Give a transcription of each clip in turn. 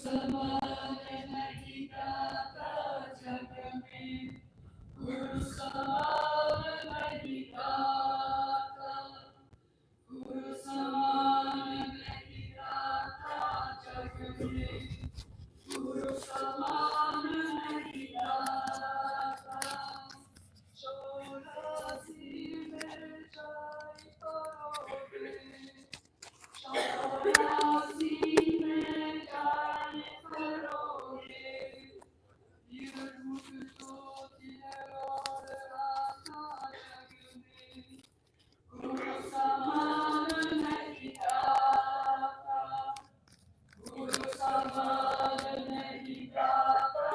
समान नहीं दाता जग में, गुरु समान नहीं दाता, गुरु समान नहीं दाता जग में, गुरु समान नहीं दाता। चौरासी में जय करोगे, चौरासी में जय करोगे, युग ज्योति और राधा जग में, गुरु समान नहीं दाता, गुरु समान नहीं दाता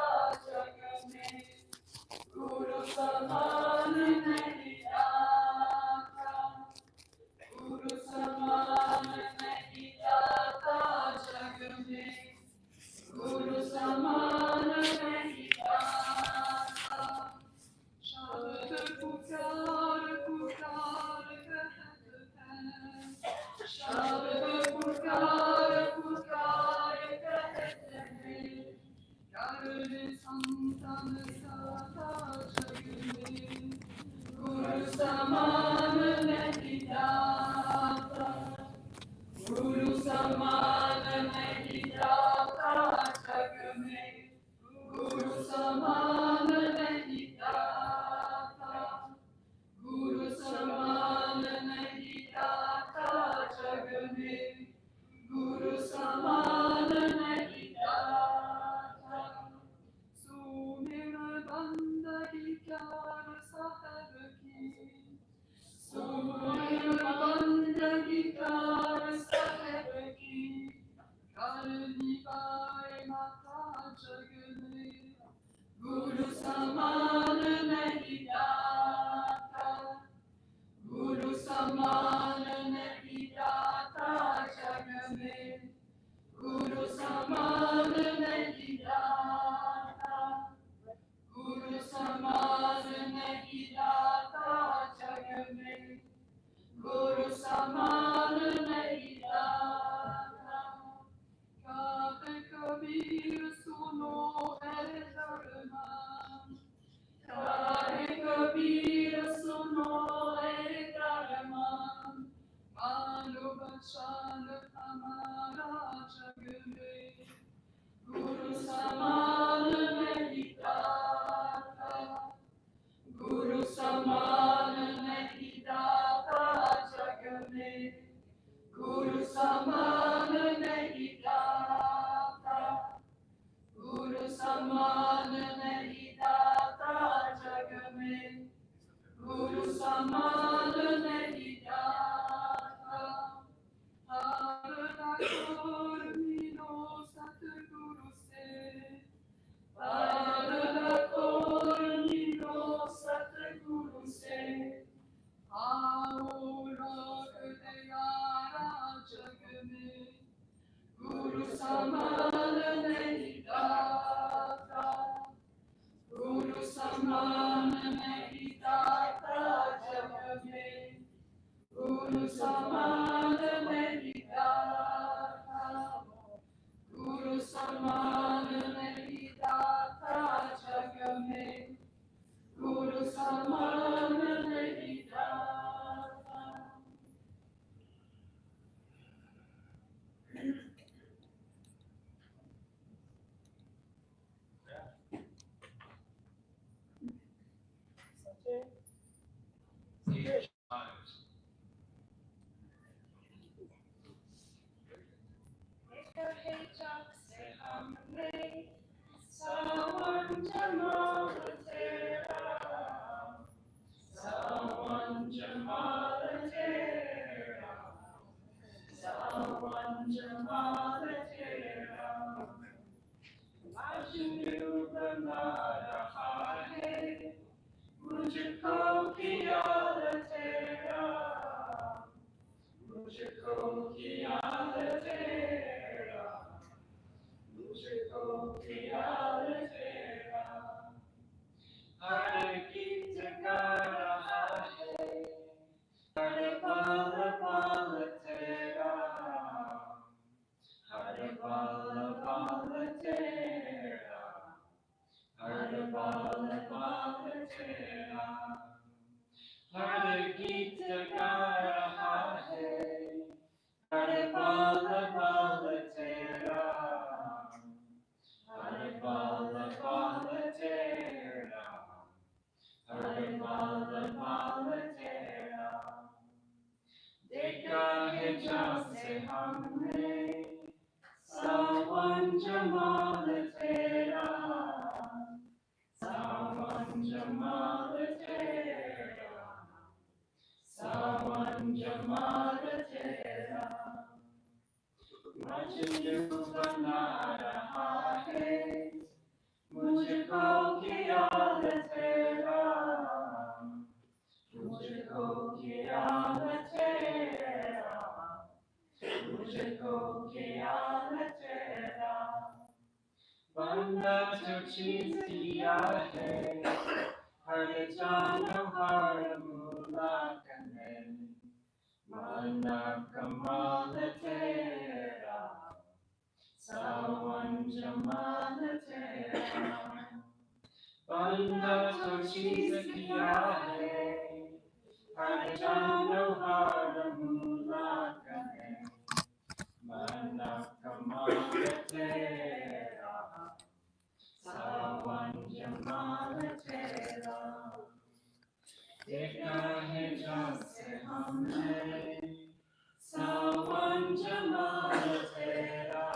जग में, गुरु समान नहीं दाता, गुरु समान नहीं दाता जग में, गुरु समान नहीं दाता। शब्द पुकार पुकार कहते हैं, शब्द पुकार पुकार कहते हैं, कर संतन सदा जग में, गुरु समान नहीं दाता, गुरु समान नहीं दाता जग में, गुरु समान नहीं दाता, गुरु समान नहीं दाता जग में, गुरु समान नहीं दाता। सुमिर बंदगी प्यार साहब की, सुमिर बंदगी प्यार साहब की, कर निभाए माता जग में, गुरु समान नहीं दाता, गुरु समान नहीं दाता जग में, गुरु समान नहीं दाता, गुरु समान नहीं दाता जग में, गुरु समान नहीं दाता। कहते कबीर सुनो है धर्मान, कहते कबीर सुनो है धर्मान, मानो बचान हमारा जग में, गुरु समान नहीं दाता, गुरु समान नहीं दाता जग में, गुरु समान नहीं दाता, गुरु समान नहीं दाता जग में, गुरु समान नहीं दाता। हार ठाकुर मीनो सतगुरु से, हार ठाकुर मीनो सतगुरु से, आओ राग दियारा जग में, गुरु समान नहीं दाता, गुरु समान नहीं दाता जग में, गुरु समान नहीं दाता, गुरु समान नहीं दाता जग में, गुरु समान नहीं दाता। Sawan Jamal Tera, Sawan Jamal Tera, Sawan Jamal Tera, Majnu bana raha hai, mujhko kiya tera, mujhko kiya tera, mujhko kiya tera, हर गीत गा रहा है, हर पल पल तेरा, हर पल पल पल पल तेरा, हर गीत गा रहा है, हर पल पल तेरा, हर पल पल तेरा, हर पल पल तेरा। देखा है जैसे हमने सावन जमाल तेरा, सावन जमाल तेरा, सावन जमाल तेरा। मजनू बना रहा है मुझको ख्याल तेरा, मुझको ख्याल तेरा, मुझको ख्याल तेरा। बंदा जो चीज दिया है, हर जानो हर मुलाकात है, माना कमाल तेरा, सावन जमाल तेरा। बंदा जो चीज दिया है, हर जानो हर मुलाकात है, माना कमाल तेरा, सावन जमाल तेरा। देखा है जैसे हमने सावन जमाल तेरा,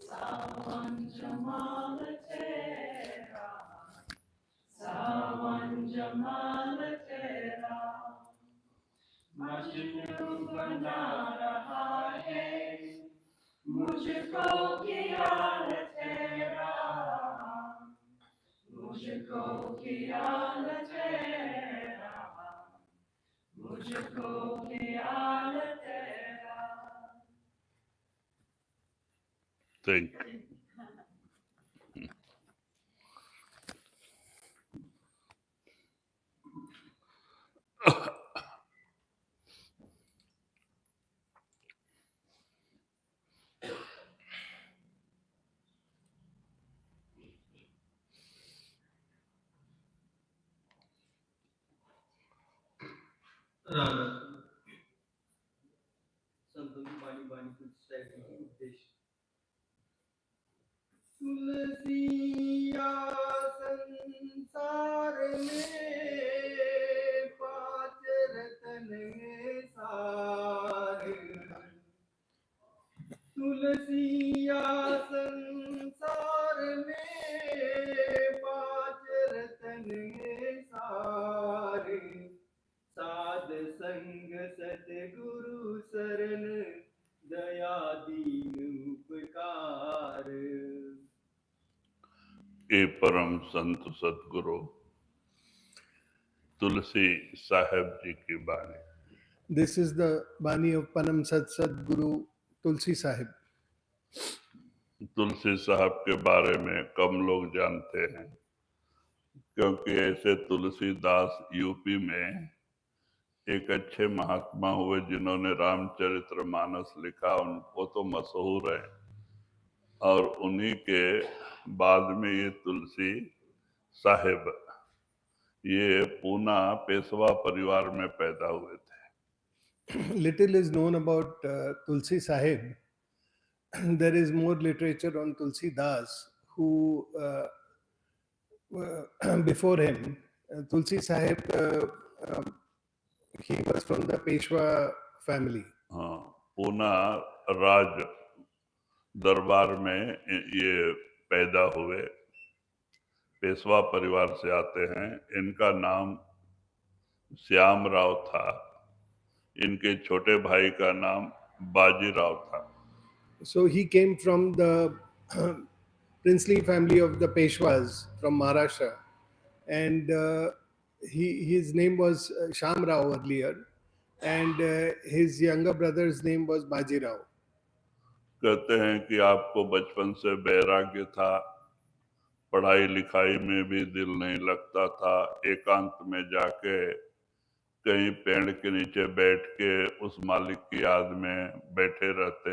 सावन जमाल तेरा, सावन जमाल तेरा। मजनू बना रहा है मुझको ख्याल तेरा, मुझको ख्याल तेरा, मुझको ख्याल तेरा। Thank you. राधा संतों की वाणी वाणी कुछ सहने उद्देश्य। तुलसिया संसार में पांच रतन में सार, तुलसिया संसार में पांच रतन में सार, साध संग सतगुरु शरण दया दीन उपकार। ये परम संत सतगुरु तुलसी साहब जी की बाणी। This is the Bani of Panam Sat Sadguru Tulsi Sahib. तुलसी साहब के बारे में कम लोग जानते हैं, क्योंकि ऐसे तुलसीदास यूपी में एक अच्छे महात्मा हुए जिन्होंने रामचरितमानस लिखा, उनको तो मशहूर है। और उन्हीं के बाद में ये तुलसी साहिब, ये पूना पेशवा परिवार में पैदा हुए थे। Little is known about Tulsi Sahib. There is more literature on Tulsi Das, who before him, Tulsi Sahib, he was from the Peshwa family. हाँ, पूना राज दरबार में ये पैदा हुए, पेशवा परिवार से आते हैं। इनका नाम श्याम राव था, इनके छोटे भाई का नाम बाजीराव था। So he came from the princely family of the Peshwas from Maharashtra, and his name was Sham Rao earlier, and his younger brother's name was Baji Rao. कहते हैं कि आपको बचपन से वैराग्य था, पढ़ाई लिखाई में भी दिल नहीं लगता था, एकांत में जाके कहीं पेड़ के नीचे बैठ के उस मालिक की याद में बैठे रहते,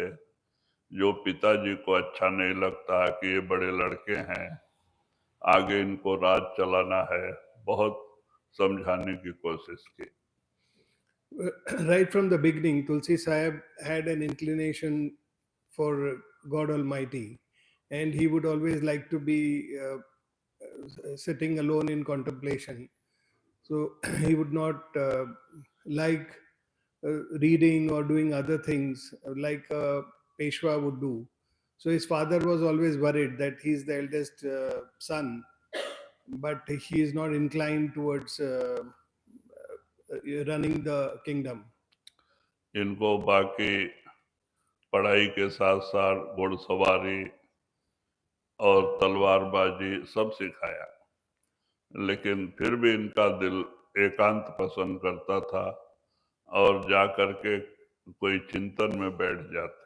जो पिताजी को अच्छा नहीं लगता कि ये बड़े लड़के हैं आगे इनको राज चलाना है, बहुत समझाने की कोशिश की। Right from the beginning, Tulsi Sahib had an inclination for God Almighty, and he would always like to be sitting alone in contemplation. So he would not like reading or doing other things like a Peshwa would do. So his father was always worried that he's the eldest son, but he is not inclined towards running the kingdom. इनको बाकी पढ़ाई के साथ साथ घुड़सवारी और तलवारबाजी सब सिखाया, लेकिन फिर भी इनका दिल एकांत पसंद करता था और जा करके कोई चिंतन में बैठ जाते।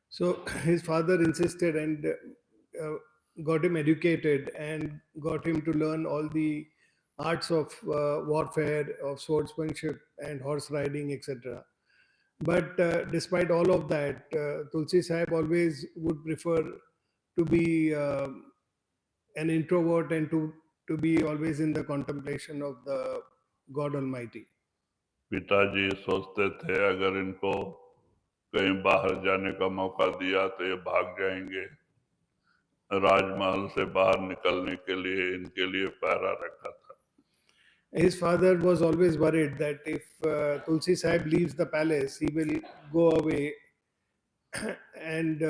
So his father insisted and got him educated and got him to learn all the arts of warfare, of swordsmanship and horse riding, etc. But despite all of that, Tulsi Sahib always would prefer to be an introvert and to be always in the contemplation of the God Almighty. पिताजी सोचते थे अगर इनको कहीं बाहर जाने का मौका दिया तो ये भाग जाएंगे। राजमहल से बाहर निकलने के लिए इनके लिए पहरा रखा था। His father was always worried that if Tulsi Sahib leaves the palace, he will go away, and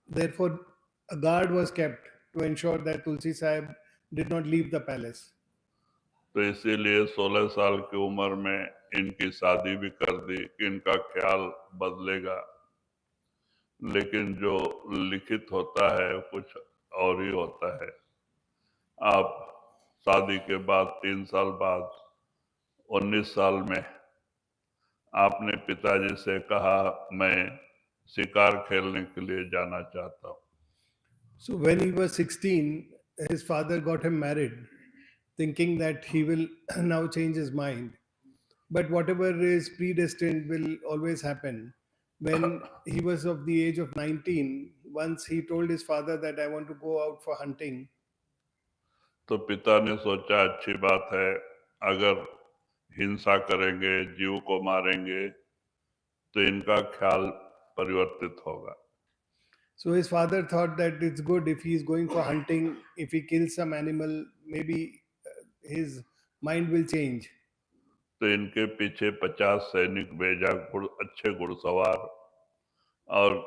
therefore a guard was kept to ensure that Tulsi Sahib did not leave the palace. तो इसीलिए 16 साल की उम्र में इनकी शादी भी कर दी कि इनका ख्याल बदलेगा, लेकिन जो लिखित होता है कुछ और ही होता है। आप शादी के बाद 3 साल बाद 19 साल में आपने पिताजी से कहा मैं शिकार खेलने के लिए जाना चाहता हूँ। So when he was 16, his father got him married, thinking that he will now change his mind. But whatever is predestined will always happen. When he was of the age of 19, once he told his father that I want to go out for hunting, तो पिता ने सोचा अच्छी बात है, अगर हिंसा करेंगे, जीव को मारेंगे तो इनका ख्याल परिवर्तित होगा। so his father thought that it's good if he is going for hunting, if he kills some animal, maybe his mind will change. तो इनके पीछे 50 सैनिक भेजा, अच्छे घुड़सवार, और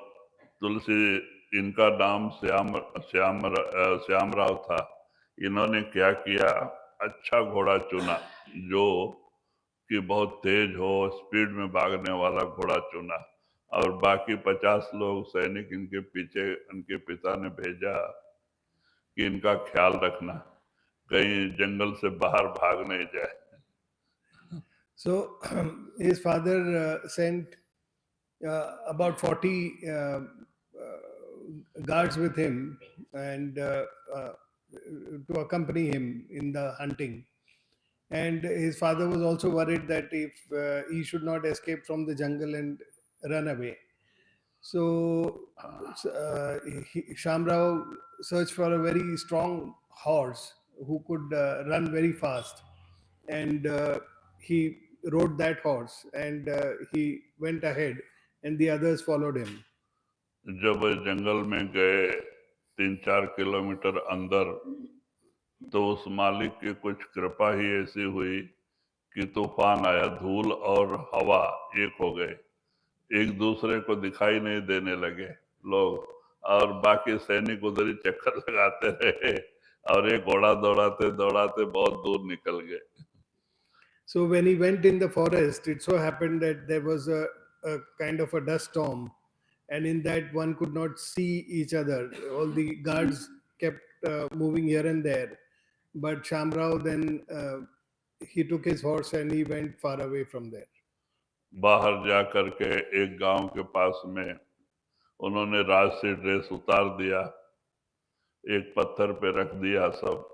तुलसी, इनका नाम श्यामराव था। इन्होंने क्या किया, अच्छा घोड़ा चुना जो कि बहुत तेज हो, स्पीड में भागने वाला घोड़ा चुना, और बाकी 50 लोग सैनिक इनके पीछे इनके पिता ने भेजा कि इनका ख्याल रखना, कहीं जंगल से बाहर भाग नहीं जाए। So his father sent about 40 guards with him and to accompany him in the hunting. And his father was also worried that if he should not escape from the jungle and run away. So Shamrao searched for a very strong horse who could run very fast. And he rode that horse and he went ahead and the others followed him. जब जंगल में गए 3-4 kilometre अंदर, तो उस मालिक की कुछ कृपा ही ऐसी हुई कि तूफान आया, धूल और हवा एक हो गए, एक दूसरे को दिखाई नहीं देने लगे लोग, और बाकी सैनिक उधर ही चक्कर लगाते रहे और एक घोड़ा दौड़ाते दौड़ाते बहुत दूर निकल गए। So when he went in the forest, it so happened that there was a kind of a dust storm, and in that one could not see each other. All the guards kept moving here and there, but Shamrao then he took his horse and he went far away from there. बाहर जा करके एक गांव के पास में उन्होंने राजसी dress उतार दिया, एक पत्थर पे रख दिया सब,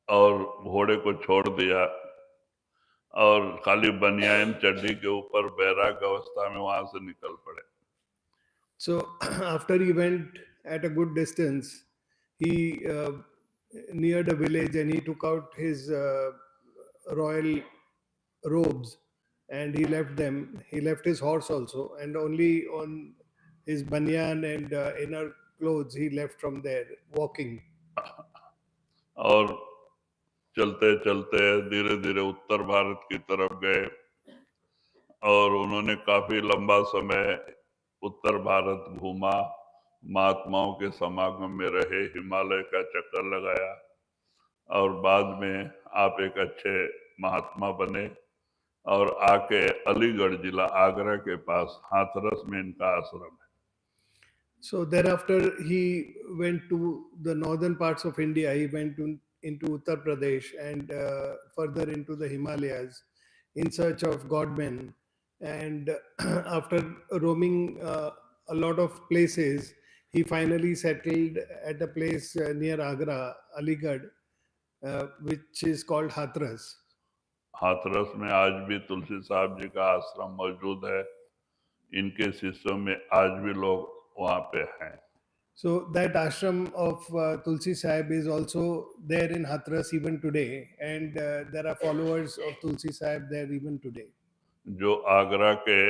और घोड़े को छोड़ दिया, और खाली बनियान चड्डी के ऊपर बैराग अवस्था में वहां से निकल पड़े। So after he went at a good distance, he neared a village and he took out his royal robes and he left them. He left his horse also, and only on his banyan and inner clothes he left from there, walking. और चलते चलते धीरे धीरे उत्तर भारत की तरफ गए और उन्होंने काफी लंबा समय उत्तर भारत घूमा, महात्माओं के समागम में रहे, हिमालय का चक्कर लगाया और बाद में आप एक अच्छे महात्मा बने और आके अलीगढ़ जिला आगरा के पास हाथरस में इनका आश्रम है। So thereafter he went to the northern parts of India. He went into Uttar Pradesh and further into the Himalayas in search of godmen. And after roaming a lot of places, he finally settled at a place near Agra, Aligarh, which is called Hathras. Hathras में आज भी तुलसी साहब जी का आश्रम मौजूद है। इनके शिष्यों में आज भी लोग वहाँ पे हैं। So that ashram of Tulsi Sahib is also there in Hathras even today, and there are followers of Tulsi Sahib there even today. जो आगरा के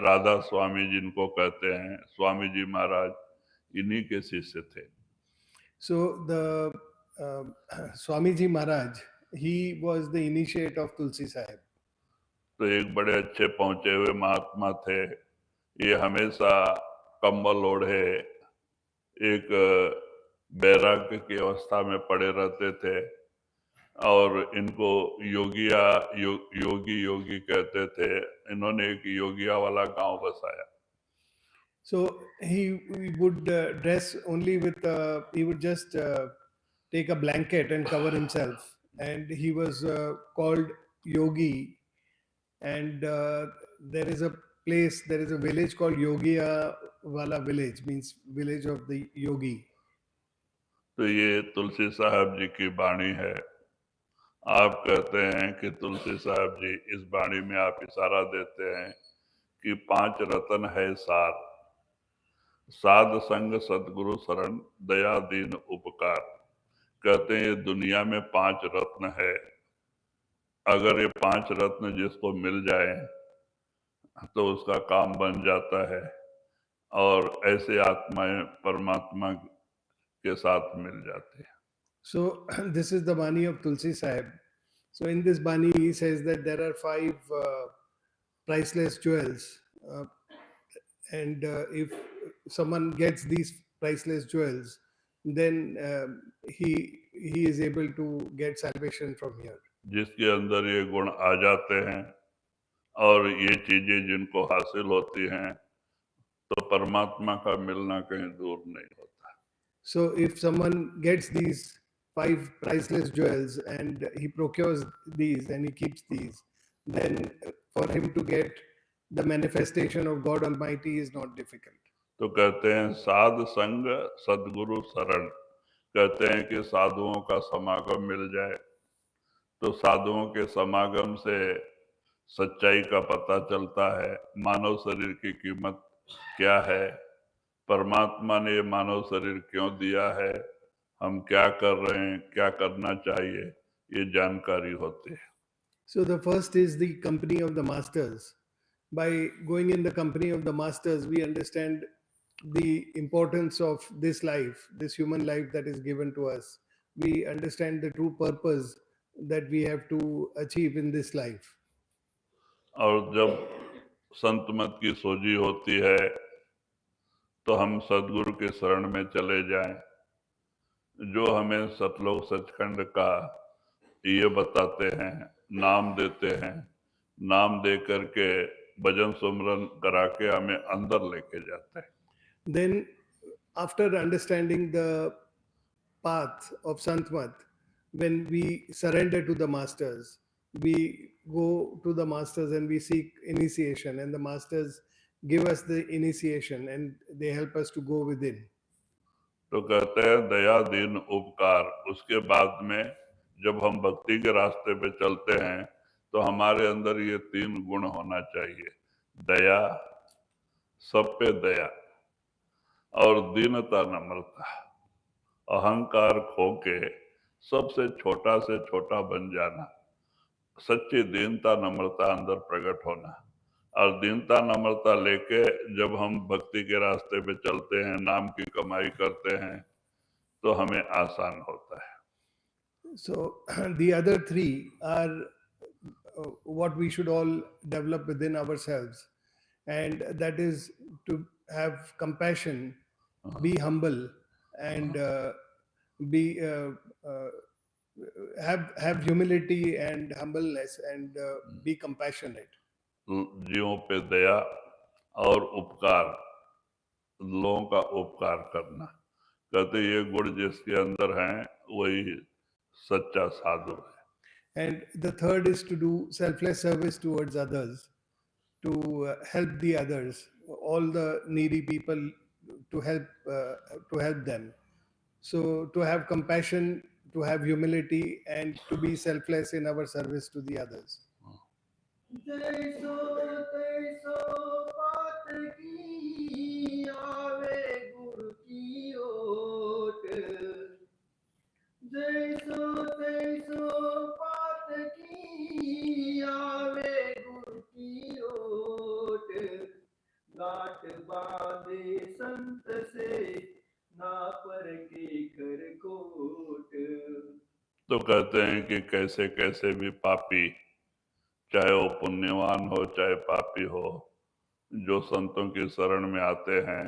राधा स्वामी जिनको कहते हैं, स्वामी जी महाराज इन्हीं के शिष्य थे। So the Swamiji Maharaj, he was the initiate of Tulsi Sahib. तो एक बड़े अच्छे पहुंचे हुए महात्मा थे। ये हमेशा कंबल ओढ़े एक बैराग्य की अवस्था में पड़े रहते थे और इनको योगी कहते थे। इन्होंने एक योगिया वाला गांव बसाया। So he would dress only with, he would just take a blanket and cover himself. And he was called Yogi. And there is a place, there is a village called Yogiya Wala village, means village of the Yogi. तो ये तुलसी साहब जी की वाणी है। आप कहते हैं कि तुलसी साहब जी इस वाणी में आप इशारा देते हैं कि 5 रतन है सार, साध संग सतगुरु शरण दया दीन उपकार। कहते हैं ये दुनिया में 5 रत्न है। अगर ये 5 रत्न जिसको मिल जाए तो उसका काम बन जाता है और ऐसे आत्माएं परमात्मा के साथ मिल जाती है। So this is the Bani of Tulsi Sahib. So in this Bani he says that there are 5 priceless jewels, and if someone gets these priceless jewels, then he is able to get salvation from here. जिसके अंदर ये गुण आ जाते हैं और ये चीजें जिनको हासिल होती हैं तो परमात्मा का मिलना कहीं दूर नहीं होता। So if someone gets these 5 priceless jewels and he procures these and he keeps these, then for him to get the manifestation of God Almighty is not difficult. तो कहते हैं साध संग सद्गुरु शरण। कहते हैं कि साधुओं का समागम मिल जाए तो साधुओं के समागम से सच्चाई का पता चलता है, मानव शरीर की कीमत क्या है, परमात्मा ने ये मानव शरीर क्यों दिया है, हम क्या कर रहे हैं, क्या करना चाहिए, ये जानकारी होती है। So the first is the company of the masters. By going in the company of the masters, we understand the importance of this life, this human life that is given to us. We understand the true purpose that we have to achieve in this life. और जब संत मत की सोजी होती है तो हम सदगुरु के शरण में चले जाएं, जो हमें सतलोक सचखंड का ये बताते हैं, नाम देते हैं, नाम दे करके भजन सुमरन करा के हमें अंदर लेके जाते हैं। Then after understanding the path of Santmat, when we surrender to the masters, we go to the masters and we seek initiation, and the masters give us the initiation and they help us to go within. तो कहते हैं दया दीन उपकार। उसके बाद में जब हम भक्ति के रास्ते पे चलते हैं तो हमारे अंदर ये 3 गुण होना चाहिए, दया, सब पे दया और दीनता नम्रता। अहंकार खो के सबसे छोटा से छोटा बन जाना, सच्ची दीनता नम्रता अंदर प्रकट होना, और दीनता नम्रता लेके जब हम भक्ति के रास्ते पे चलते हैं, नाम की कमाई करते हैं, तो हमें आसान होता है। So the other three are what we should all develop within ourselves, and that is to have compassion, be humble, and be have humility and humbleness, and be compassionate. जीवों पे दया और उपकार, लोगों का उपकार करना। कहते ये गुण जिसके अंदर हैं वही सच्चा साधु है। And the third is to do selfless service towards others, to help the others, all the needy people, to help them. So to have compassion, to have humility, and to be selfless in our service to the others. जैसो तैसो बात की आवे गुरु की ओट, जैसो तैसो बात की आवे गुरु की ओट, गांठ बांधे संत से ना पर के कर कोट। तो कहते हैं कि कैसे कैसे भी पापी, चाहे वो पुण्यवान हो चाहे पापी हो, जो संतों की शरण में आते हैं,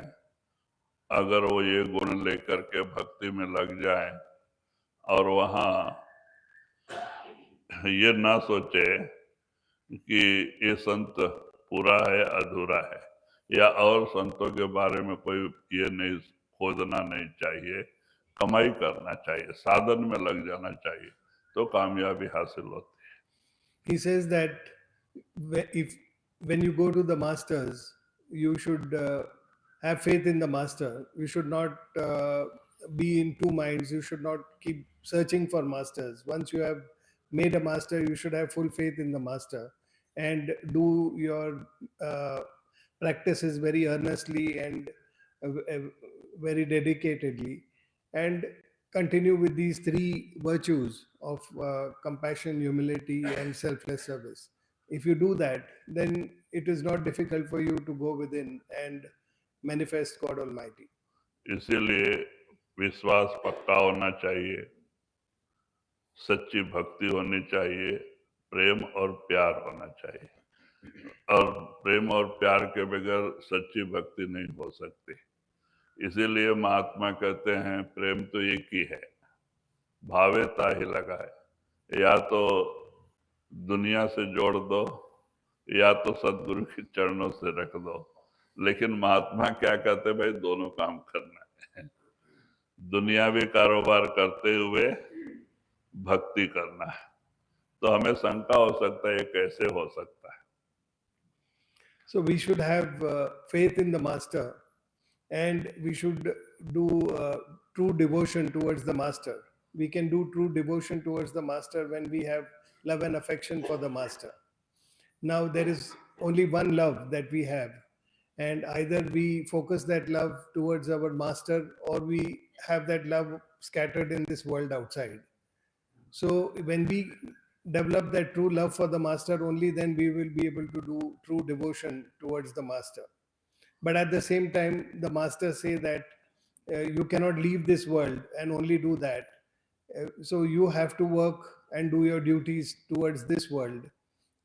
अगर वो ये गुण लेकर के भक्ति में लग जाए और वहाँ ये ना सोचे कि ये संत पूरा है अधूरा है, या और संतों के बारे में कोई ये नहीं खोजना नहीं चाहिए, कमाई करना चाहिए, साधन में लग जाना चाहिए, तो कामयाबी हासिल होती है। He says that when you go to the masters, you should have faith in the master. You should not be in two minds. You should not keep searching for masters. Once you have made a master, you should have full faith in the master and do your practices very earnestly and very dedicatedly, and continue with these three virtues of compassion, humility, and selfless service. If you do that, then it is not difficult for you to go within and manifest God Almighty. इसीलिए विश्वास पक्का होना चाहिए, सच्ची भक्ति होनी चाहिए, प्रेम और प्यार होना चाहिए, और प्रेम और प्यार के बगैर सच्ची भक्ति नहीं हो सकती। इसीलिए महात्मा कहते हैं प्रेम तो एक ही है, भावे ताहि लगाए, या तो दुनिया से जोड़ दो या तो सदगुरु के चरणों से रख दो। लेकिन महात्मा क्या कहते, भाई दोनों काम करना है, दुनियावी कारोबार करते हुए भक्ति करना है। तो हमें शंका हो सकता है ये कैसे हो सकता है। So we should have faith in the master, and we should do true devotion towards the master. We can do true devotion towards the master when we have love and affection for the master. Now there is only one love that we have, and either we focus that love towards our master or we have that love scattered in this world outside. So when we develop that true love for the master, only then we will be able to do true devotion towards the master. But at the same time, the masters say that you cannot leave this world and only do that. So you have to work and do your duties towards this world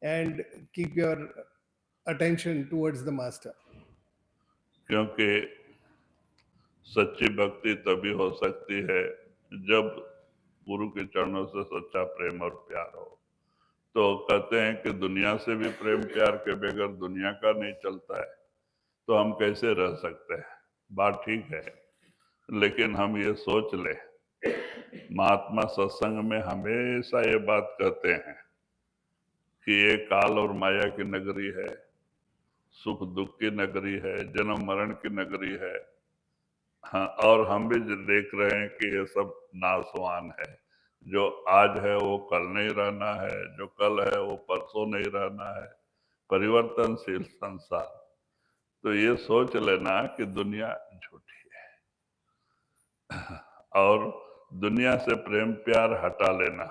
and keep your attention towards the master. क्योंकि सच्ची भक्ति तभी हो सकती है जब गुरु के चरणों से सच्चा प्रेम और प्यार हो। तो कहते हैं कि दुनिया से भी प्रेम प्यार के बगैर दुनिया का नहीं चलता है, तो हम कैसे रह सकते हैं। बात ठीक है, लेकिन हम ये सोच ले, महात्मा सत्संग में हमेशा ये बात कहते हैं कि ये काल और माया की नगरी है, सुख दुख की नगरी है, जन्म मरण की नगरी है। हाँ, और हम भी देख रहे हैं कि ये सब नाशवान है। जो आज है वो कल नहीं रहना है, जो कल है वो परसों नहीं रहना है, परिवर्तनशील संसार। तो ये सोच लेना कि दुनिया झूठी है और दुनिया से प्रेम प्यार हटा लेना,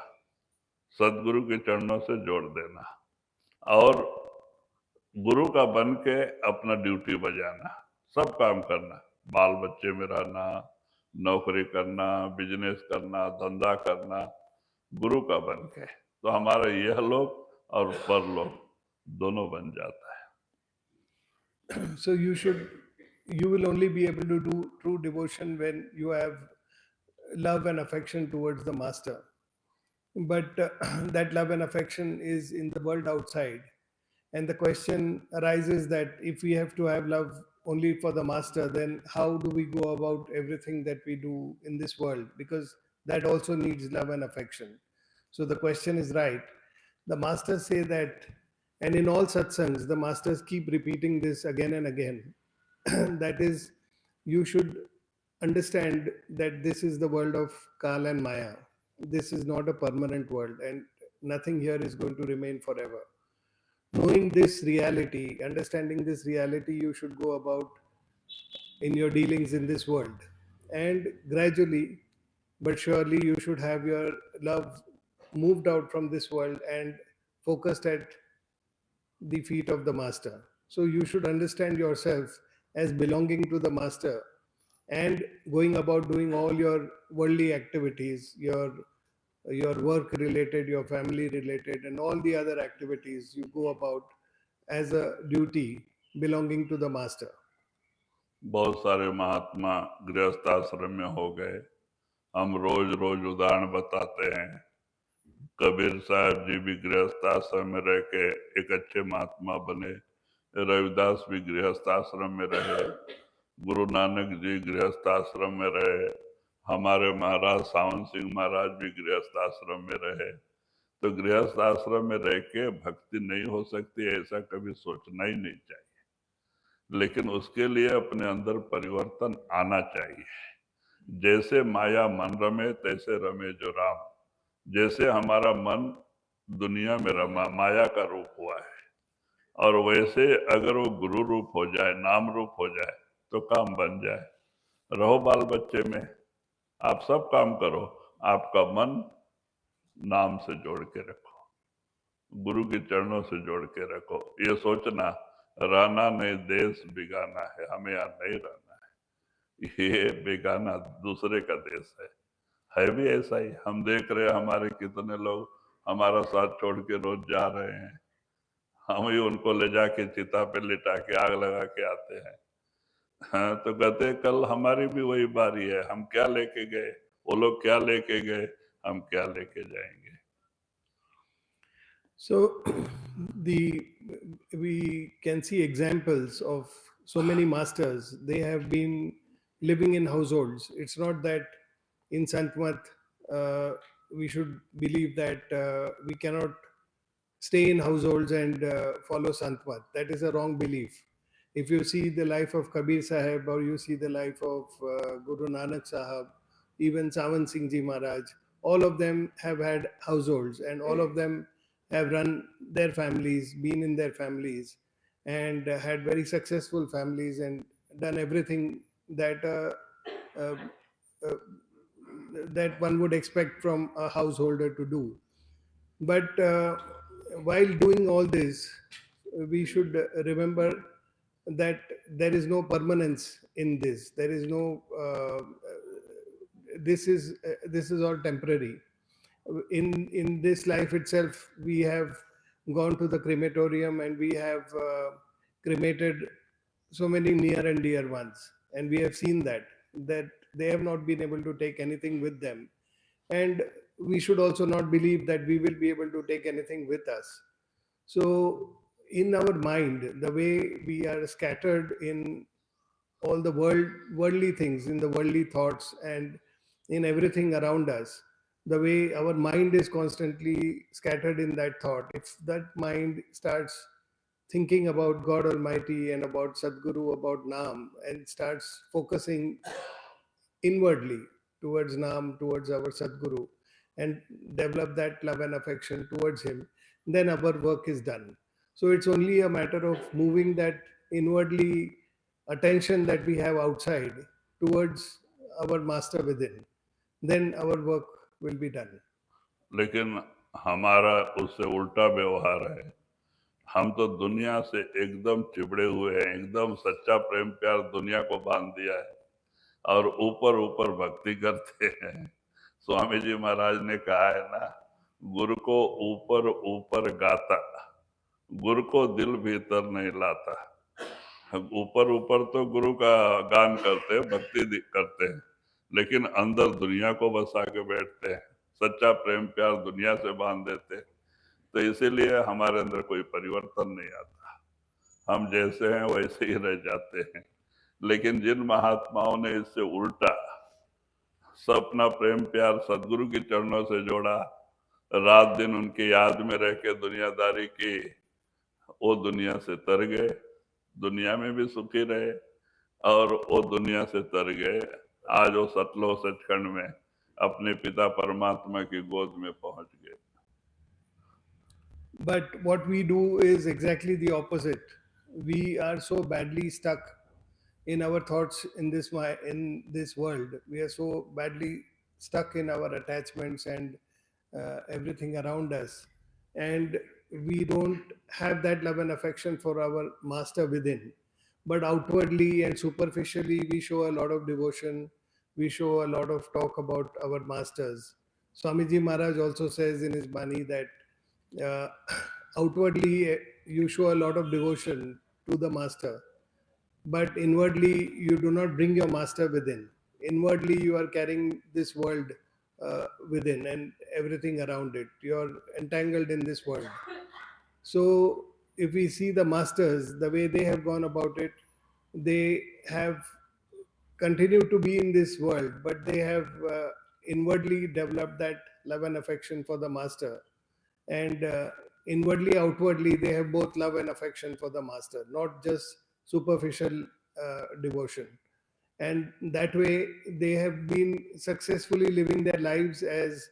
सदगुरु के चरणों से जोड़ देना और गुरु का बन के अपना ड्यूटी बजाना, सब काम करना, बाल बच्चे में रहना, नौकरी करना, बिजनेस करना, धंधा करना, गुरु का बन के, तो हमारा यह लोक और परलोक दोनों बन जाता है। So you will only be able to do true devotion when you have love and affection towards the master. But that love and affection is in the world outside. And the question arises that if we have to have love only for the master, then how do we go about everything that we do in this world? Because that also needs love and affection. So the question is right. The masters say that, and in all satsangs, the masters keep repeating this again and again. That is, you should understand that this is the world of Kal and Maya. This is not a permanent world, and nothing here is going to remain forever. Knowing this reality, understanding this reality, you should go about in your dealings in this world. And gradually, but surely, you should have your love moved out from this world and focused at the feet of the master. So you should understand yourself as belonging to the master and going about doing all your worldly activities, your work related, your family related, and all the other activities you go about as a duty belonging to the master. बहुत सारे महात्मा गृहस्थ आश्रम में हो गए, हम रोज रोज उदाहरण बताते हैं। कबीर साहब जी भी गृहस्थ आश्रम में रह के एक अच्छे महात्मा बने, रविदास भी गृहस्थ आश्रम में रहे, गुरु नानक जी गृहस्थ आश्रम में रहे, हमारे महाराज सावन सिंह महाराज भी गृहस्थ आश्रम में रहे। तो गृहस्थ आश्रम में रह के भक्ति नहीं हो सकती, ऐसा कभी सोचना ही नहीं चाहिए, लेकिन उसके लिए अपने अंदर परिवर्तन आना चाहिए। जैसे माया मन रमे तैसे रमे जो राम, जैसे हमारा मन दुनिया में रमा माया का रूप हुआ है, और वैसे अगर वो गुरु रूप हो जाए, नाम रूप हो जाए, तो काम बन जाए। रहो बाल बच्चे में, आप सब काम करो, आपका मन नाम से जोड़ के रखो, गुरु के चरणों से जोड़ के रखो। ये सोचना रहना नहीं देश बेगाना है, हमें यहाँ नहीं रहना है, ये बेगाना दूसरे का देश है भी ऐसा ही। हम देख रहे हैं हमारे कितने लोग हमारा साथ छोड़ के रोज जा रहे हैं, हम ही उनको ले जाके चिता पे लिटा के आग लगा के आते हैं। हाँ, तो कहते हैं कल हमारी भी वही बारी है, हम क्या लेके गए, वो लोग क्या लेके गए, हम क्या लेके जाएंगे। So we can see examples of so many masters. They have been living in households. It's not that in Santmat we should believe that we cannot stay in households and follow Santmat. That is a wrong belief. If you see the life of Kabir Sahib, or you see the life of Guru Nanak Sahib, even Sawan Singh Ji Maharaj, all of them have had households, and all of them have run their families, been in their families, and had very successful families, and done everything that that one would expect from a householder to do. But while doing all this, we should remember that there is no permanence in this. There is no. This is all temporary. In this life itself, we have gone to the crematorium and we have cremated so many near and dear ones, and we have seen that they have not been able to take anything with them, and we should also not believe that we will be able to take anything with us. So in our mind, the way we are scattered in all the worldly things, in the worldly thoughts, and in everything around us, the way our mind is constantly scattered in that thought, if that mind starts thinking about God Almighty and about Sadguru, about Naam, and starts focusing inwardly towards Naam, towards our Sadguru, and develop that love and affection towards him, then our work is done. So it's only a matter of moving that inwardly attention that we have outside towards our master within. then our work will be done. लेकिन हमारा उससे उल्टा व्यवहार है। हम तो दुनिया से एकदम चिपड़े हुए हैं, एकदम सच्चा प्रेम प्यार दुनिया को बांध दिया है और ऊपर ऊपर भक्ति करते हैं। स्वामी जी महाराज ने कहा है ना, गुरु को ऊपर ऊपर गाता, गुरु को दिल भीतर नहीं लाता। हम ऊपर ऊपर तो गुरु का गान करते हैं, भक्ति करते हैं, लेकिन अंदर दुनिया को बसा के बैठते हैं, सच्चा प्रेम प्यार दुनिया से बांध देते हैं। तो इसीलिए हमारे अंदर कोई परिवर्तन नहीं आता, हम जैसे हैं वैसे ही रह जाते हैं। लेकिन जिन महात्माओं ने इससे उल्टा सपना प्रेम प्यार सदगुरु के चरणों से जोड़ा, रात दिन उनकी याद में रह के दुनियादारी की, वो दुनिया से तर गए, दुनिया में भी सुखी रहे और वो दुनिया से तर गए। आज वो सतलो सचखंड में अपने पिता परमात्मा की गोद में पहुंच गए। But what we do is exactly the opposite. We are so badly stuck in our thoughts in this world. We are so badly stuck in our attachments and everything around us, and we don't have that love and affection for our master within. But outwardly and superficially, we show a lot of devotion. We show a lot of talk about our masters. Swamiji Maharaj also says in his Bani that uh, outwardly you show a lot of devotion to the master, but inwardly you do not bring your master within. Inwardly you are carrying this world within and everything around it. You are entangled in this world. So if we see the masters, the way they have gone about it, they have continued to be in this world, but they have inwardly developed that love and affection for the master. And inwardly, outwardly, they have both love and affection for the master, not just superficial devotion. And that way, they have been successfully living their lives as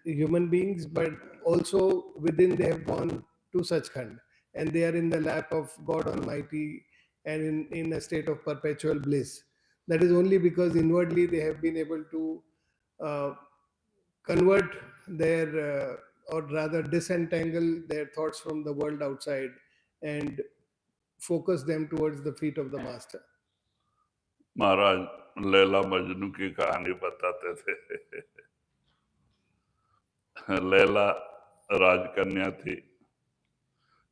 human beings, but also within they have gone to Sachkhand, and they are in the lap of God Almighty and in a state of perpetual bliss. That is only because inwardly they have been able to convert their or rather disentangle their thoughts from the world outside and focus them towards the feet of the master. महाराज लैला मजनू की कहानी बताते थे। लैला राजकन्या थी,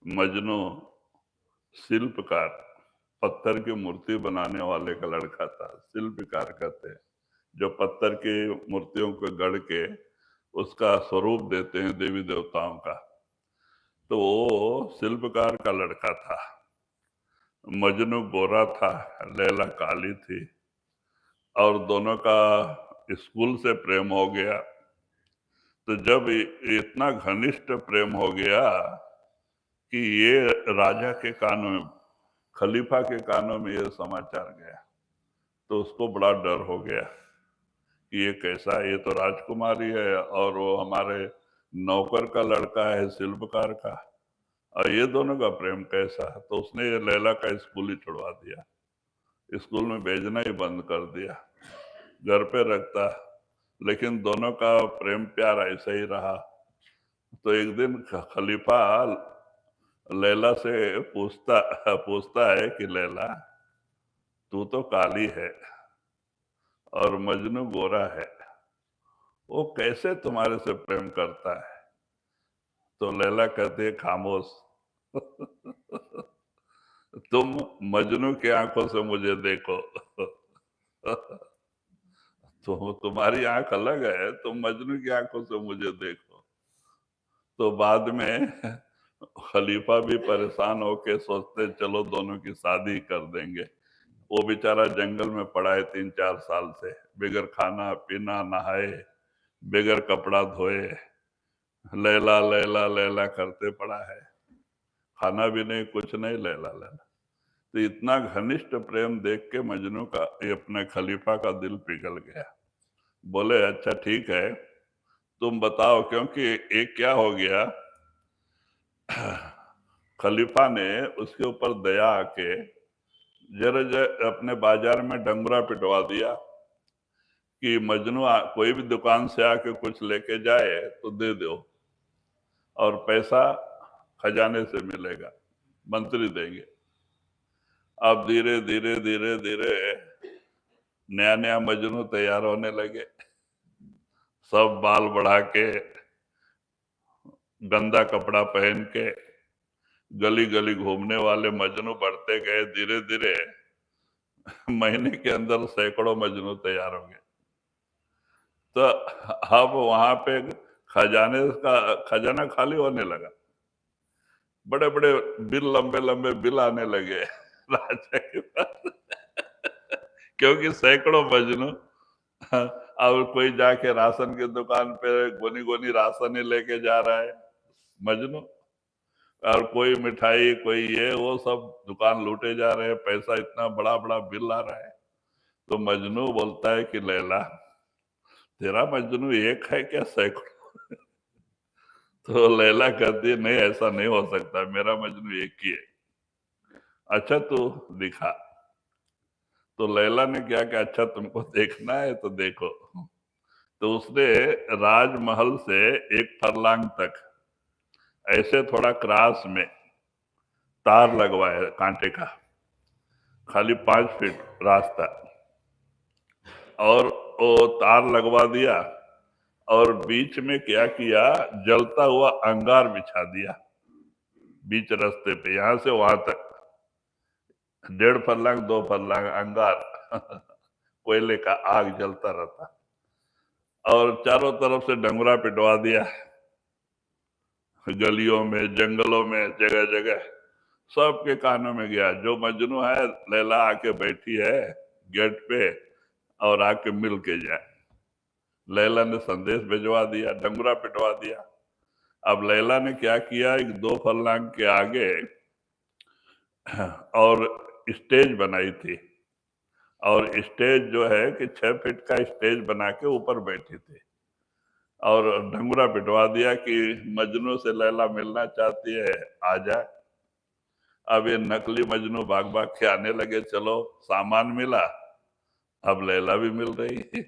मजनू शिल्पकार, पत्थर की मूर्ति बनाने वाले का लड़का था। शिल्पकार कहते हैं जो पत्थर की मूर्तियों को गढ़ के उसका स्वरूप देते हैं देवी देवताओं का। तो वो शिल्पकार का लड़का था। मजनू गोरा था, लैला काली थी, और दोनों का स्कूल से प्रेम हो गया। तो जब इतना घनिष्ठ प्रेम हो गया कि ये राजा के कानों में, खलीफा के कानों में ये समाचार गया, तो उसको बड़ा डर हो गया कि ये कैसा, ये तो राजकुमारी है और वो हमारे नौकर का लड़का है शिल्पकार का, और ये दोनों का प्रेम कैसा। तो उसने ये लैला का स्कूल ही छुड़वा दिया, स्कूल में भेजना ही बंद कर दिया, घर पे रखता, लेकिन दोनों का प्रेम प्यार ऐसा ही रहा। तो एक दिन खलीफा लैला से पूछता है कि लैला, तू तो काली है और मजनू गोरा है, वो कैसे तुम्हारे से प्रेम करता है? तो लैला कहती है, खामोश, तुम मजनू की आंखों से मुझे देखो। तो तुम्हारी आंख अलग है, तुम मजनू की आंखों से मुझे देखो। तो बाद में खलीफा भी परेशान होके सोचते चलो दोनों की शादी कर देंगे। वो बेचारा जंगल में पड़ा है 3-4 साल से, बगैर खाना पीना नहाए, बगैर कपड़ा धोए, लैला लैला लैला करते पड़ा है, खाना भी नहीं, कुछ नहीं, लैला लैला। तो इतना घनिष्ठ प्रेम देख के मजनू का, ये अपने खलीफा का दिल पिघल गया। बोले अच्छा ठीक है, तुम बताओ, क्योंकि एक क्या हो गया, खलीफा ने उसके ऊपर दया आके जरा अपने बाजार में डंगरा पिटवा दिया कि मजनू कोई भी दुकान से आके कुछ लेके जाए तो दे दो, और पैसा खजाने से मिलेगा, मंत्री देंगे। अब धीरे धीरे धीरे धीरे नया नया मजनू तैयार होने लगे, सब बाल बढ़ा के, गंदा कपड़ा पहन के, गली गली घूमने वाले मजनू बढ़ते गए। धीरे धीरे महीने के अंदर सैकड़ों मजनू तैयार हो गए। तो अब वहां पे खजाना खाली होने लगा, बड़े बड़े बिल, लंबे लंबे बिल आने लगे राजा के पास, क्योंकि सैकड़ों मजनू। अब कोई जाके राशन की दुकान पे गोनी गोनी राशन ही लेके जा रहा है मजनू, और कोई मिठाई, कोई ये वो, सब दुकान लूटे जा रहे हैं, पैसा इतना बड़ा बड़ा बिल आ रहा है। तो मजनू बोलता है कि लैला, तेरा मजनू एक है क्या सैकड़ों? तो लैला कहती है, नहीं ऐसा नहीं हो सकता, मेरा मजनू एक ही है। अच्छा तू दिखा। तो लैला ने क्या कि अच्छा तुमको देखना है तो देखो। तो उसने राजमहल से एक फरलांग तक ऐसे थोड़ा क्रॉस में तार लगवाया कांटे का, खाली 5 फीट रास्ता, और वो तार लगवा दिया, और बीच में क्या किया, जलता हुआ अंगार बिछा दिया बीच रास्ते पे, यहां से वहां तक 1.5 फरलांग 2 फरलांग अंगार कोयले का आग जलता रहता, और चारों तरफ से डंगरा पिटवा दिया, गलियों में, जंगलों में, जगह जगह सबके कानों में गया, जो मजनू है लैला आके बैठी है गेट पे, और आके मिल के जाए। लैला ने संदेश भिजवा दिया, डंगरा पिटवा दिया। अब लैला ने क्या किया, एक 2 फरलांग के आगे और स्टेज बनाई थी, और स्टेज जो है कि 6 फीट का स्टेज बना के ऊपर बैठी थी, और डंगरा पिटवा दिया कि मजनू से लैला मिलना चाहती है, आ जाए। अब ये नकली मजनू भाग भाग के आने लगे, चलो सामान मिला, अब लैला भी मिल रही है।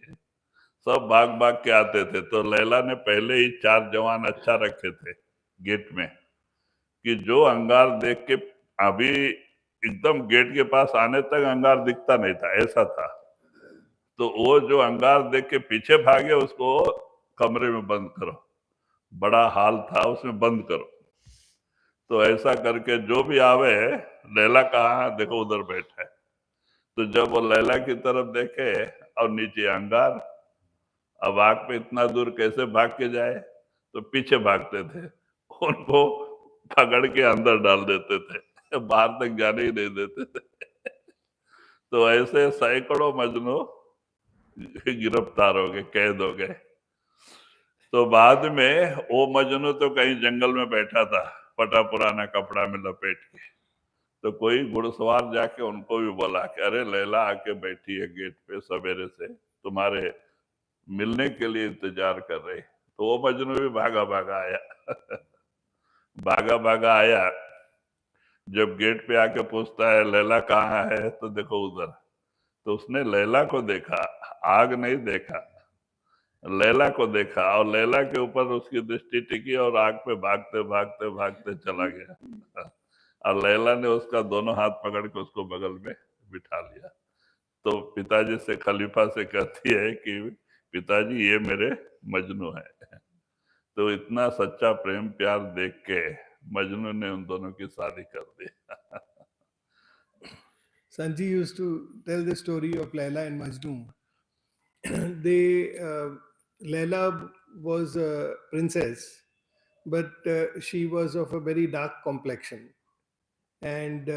सब भाग भाग के आते थे। तो लैला ने पहले ही 4 जवान अच्छा रखे थे गेट में, कि जो अंगार देख के, अभी एकदम गेट के पास आने तक अंगार दिखता नहीं था, ऐसा था। तो वो जो अंगार देख के पीछे भागे, उसको कमरे में बंद करो, बड़ा हाल था उसमें बंद करो। तो ऐसा करके जो भी आवे, लैला कहाँ, देखो उधर बैठा है। तो जब वो लैला की तरफ देखे और नीचे अंगार, अब आग पे इतना दूर कैसे भाग के जाए, तो पीछे भागते थे, उनको पकड़ के अंदर डाल देते थे, बाहर तक जाने ही नहीं देते थे। तो ऐसे सैकड़ों मजनू गिरफ्तार हो गए, कैद हो गए। तो बाद में वो मजनू तो कहीं जंगल में बैठा था, फटा पुराना कपड़ा में लपेट के। तो कोई घुड़सवार जाके उनको भी बोला कि अरे लैला आके बैठी है गेट पे, सवेरे से तुम्हारे मिलने के लिए इंतजार कर रही। तो वो मजनू भी भागा भागा आया भागा भागा आया। जब गेट पे आके पूछता है लैला कहाँ है, तो देखो उधर। तो उसने लैला को देखा, आग नहीं देखा, लैला को देखा, और लैला के ऊपर उसकी दृष्टि टिकी, और आग पे भागते भागते भागते चला गया। और लैला ने उसका दोनों हाथ पकड़ के उसको बगल में बिठा लिया। तो पिताजी से, खलीफा से कहती है कि पिताजी ये मेरे मजनू है। तो इतना सच्चा प्रेम प्यार देख के मजनू ने उन दोनों की शादी कर दी। Sanji used to tell the story of Laila and Majnun. Laila was a princess, but she was of a very dark complexion. And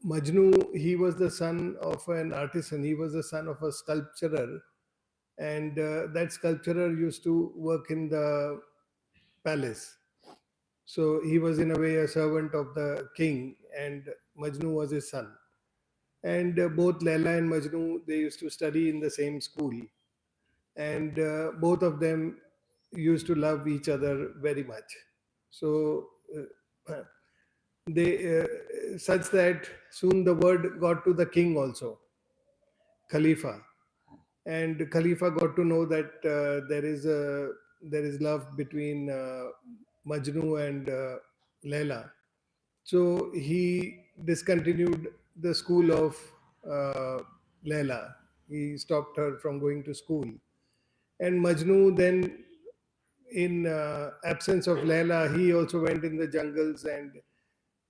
Majnu, he was the son of an artisan. He was the son of a sculpturer, and that sculpturer used to work in the palace. So he was in a way a servant of the king, and Majnu was his son. And both Laila and Majnu, they used to study in the same school, and both of them used to love each other very much. So they such that soon the word got to the king also, Khalifa, and Khalifa got to know that there is love between Majnu and Laila. So he discontinued the school of Laila. He stopped her from going to school. And Majnu then, in absence of Laila, he also went in the jungles and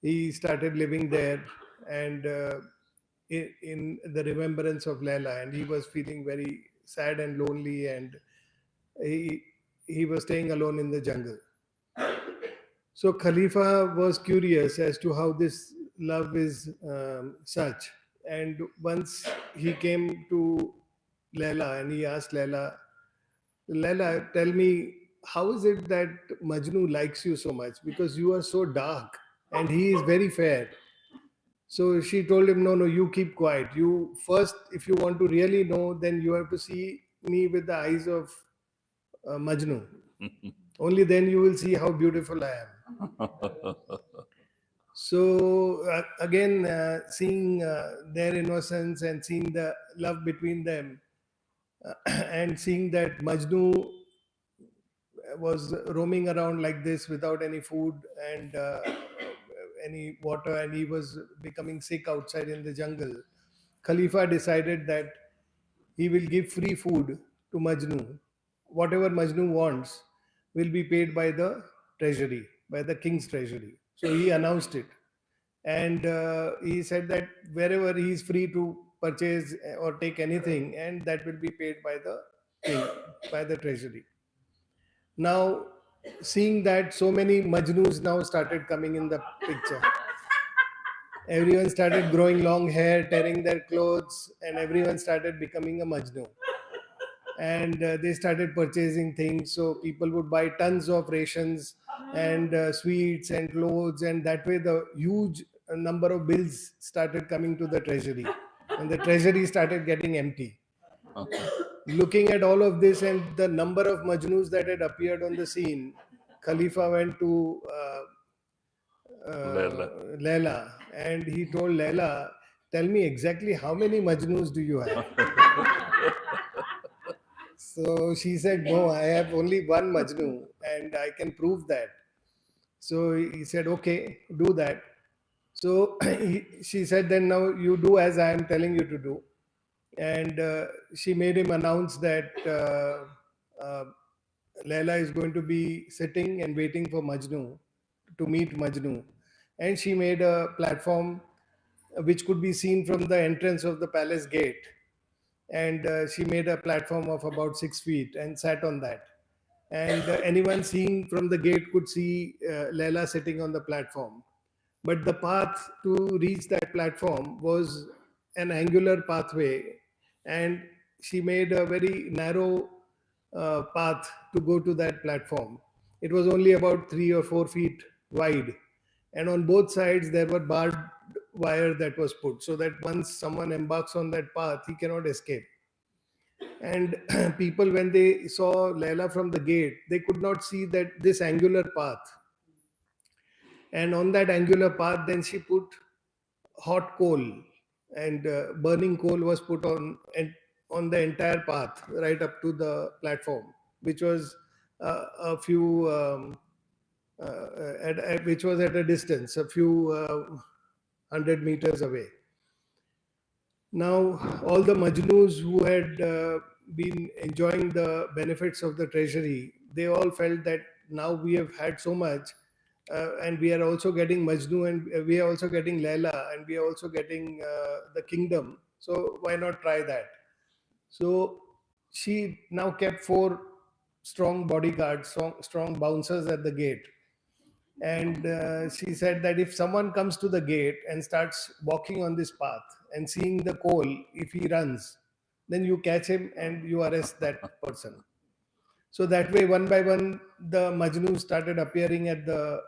he started living there, and in the remembrance of Laila. And he was feeling very sad and lonely, and he he was staying alone in the jungle. So Khalifa was curious as to how this love is such. And once he came to Laila and he asked Laila, Laila, tell me, how is it that Majnu likes you so much? Because you are so dark and he is very fair. So she told him, no, no, you keep quiet. You first, if you want to really know, then you have to see me with the eyes of Majnu. Only then you will see how beautiful I am. So again, seeing their innocence and seeing the love between them, and seeing that Majnu was roaming around like this without any food and any water, and he was becoming sick outside in the jungle, Khalifa decided that he will give free food to Majnu. Whatever Majnu wants will be paid by the treasury, by the king's treasury. So he announced it. And he said that wherever he is free to purchase or take anything, and that will be paid by the king, by the treasury. Now, seeing that so many Majnus now started coming in the picture. Everyone started growing long hair, tearing their clothes, and everyone started becoming a Majnu. And they started purchasing things. So people would buy tons of rations and sweets and clothes, and that way the huge number of bills started coming to the treasury, and the treasury started getting empty. Looking at all of this and the number of Majnus that had appeared on the scene, Khalifa went to Laila, and he told Laila, tell me exactly how many Majnus do you have? So she said, no, I have only one Majnu and I can prove that. So he said, okay, do that. So she said, then now you do as I am telling you to do. And she made him announce that Laila is going to be sitting and waiting for Majnu, to meet Majnu. And she made a platform which could be seen from the entrance of the palace gate. And she made a platform of about 6 feet and sat on that. And anyone seeing from the gate could see Laila sitting on the platform. But the path to reach that platform was an angular pathway, and she made a very narrow path to go to that platform. It was only about 3 or 4 feet wide, and on both sides there were barbed wire that was put, so that once someone embarks on that path, he cannot escape. And people, when they saw Laila from the gate, they could not see that this angular path. And on that angular path, then she put hot coal, and burning coal was put on the entire path right up to the platform, which was a few which was at a distance, a few 100 meters away. Now, all the Majnus who had been enjoying the benefits of the treasury, they all felt that now we have had so much, and we are also getting Majnu, and we are also getting Laila, and we are also getting the kingdom. So why not try that? So she now kept 4 strong bodyguards, strong bouncers at the gate. And she said that if someone comes to the gate and starts walking on this path and seeing the coal, if he runs, then you catch him and you arrest that person. So that way, one by one, the Majnus started appearing at the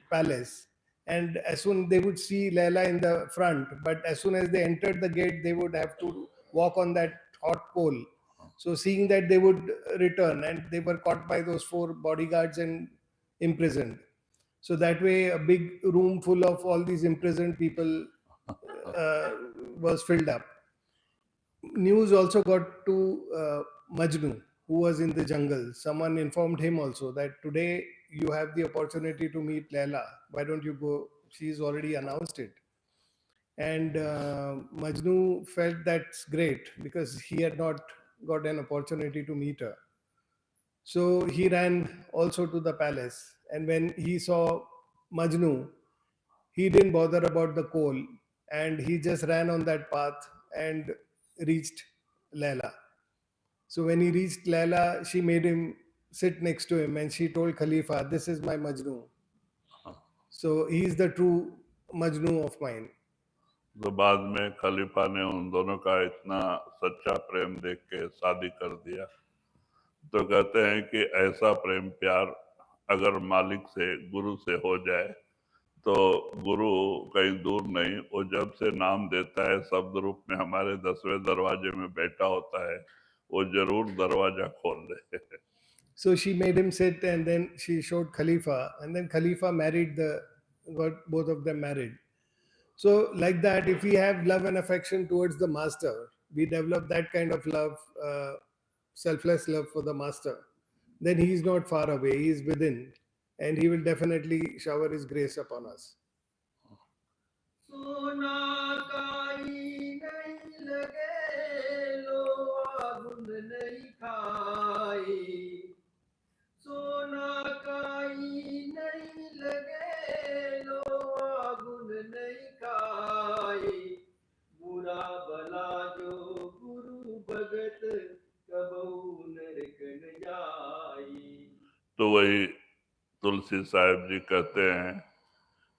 palace. And as soon they would see Laila in the front, but as soon as they entered the gate, they would have to walk on that hot coal. So seeing that, they would return, and they were caught by those 4 bodyguards and imprisoned. So that way, a big room full of all these imprisoned people was filled up. news also got to Majnu, who was in the jungle. Someone informed him also that today you have the opportunity to meet Laila. Why don't you go? She's already announced it. And Majnu felt that's great because he had not got an opportunity to meet her. So he ran also to the palace. And when he saw Majnu, he didn't bother about the coal and he just ran on that path and reached Laila. So when he reached Laila, she made him sit next to him and she told Khalifa, "This is my Majnu." So he is the true Majnu of mine. तो बाद में खलीफा ने उन दोनों का इतना सच्चा प्रेम देख के शादी कर दिया। तो कहते हैं कि ऐसा प्रेम प्यार अगर मालिक से गुरु से हो जाए तो गुरु कहीं दूर नहीं, वो जब से नाम देता है शब्द रूप में हमारे 10वें दरवाजे में बैठा होता है, वो जरूर दरवाजा खोल दे। So she made him sit and then she showed Khalifa and then Khalifa got both of them married. So like that, if we have love and affection towards the master, we develop that kind of love, selfless love for the master, then he is not far away, he is within and he will definitely shower his grace upon us. सोना काई नहीं लगे लोहा गुन नहीं खाए सोना काई नहीं लगे लोहा गुन नहीं खाए बुरा भला जो गुरु भगत कबहू नरक न जाए। तो वही तुलसी साहिब जी कहते हैं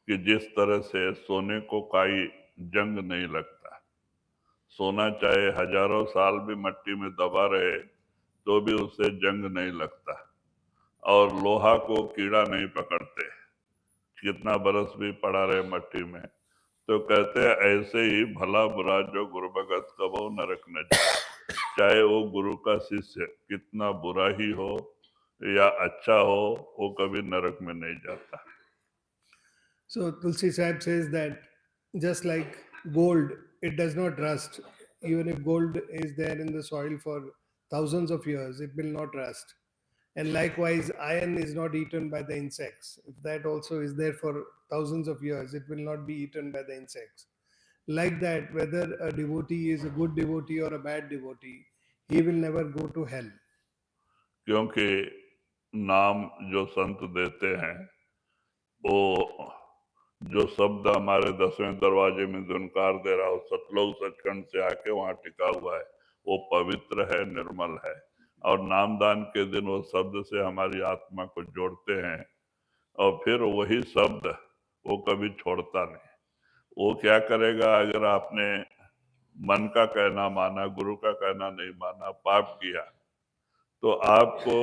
कि जिस तरह से सोने को काई जंग नहीं लगता, सोना चाहे हजारों साल भी मट्टी में दबा रहे तो भी उसे जंग नहीं लगता, और लोहा को कीड़ा नहीं पकड़ते, कितना बरस भी पड़ा रहे मट्टी में। तो कहते हैं ऐसे ही भला बुरा जो गुरु भगत कबो नरक न जाए, चाहे वो गुरु का शिष्य कितना बुरा ही हो या अच्छा हो, वो कभी नरक में नहीं जाता। So Tulsi Sahib says that just like gold, it does not rust. Even if gold is there in the soil for thousands of years, it will not rust. And likewise, iron is not eaten by the insects. If that also is there for thousands of years, it will not be eaten by the insects. Like that, whether a devotee is a good devotee or a bad devotee, he will never go to hell. क्योंकि नाम जो संत देते हैं, वो जो शब्द हमारे 10वें दरवाजे में धुनकार दे रहा हो, सतलोक सचखंड से आके वहां टिका हुआ है, वो पवित्र है, निर्मल है, और नामदान के दिन वो शब्द से हमारी आत्मा को जोड़ते हैं, और फिर वही शब्द वो कभी छोड़ता नहीं। वो क्या करेगा, अगर आपने मन का कहना माना, गुरु का कहना नहीं माना, पाप किया, तो आपको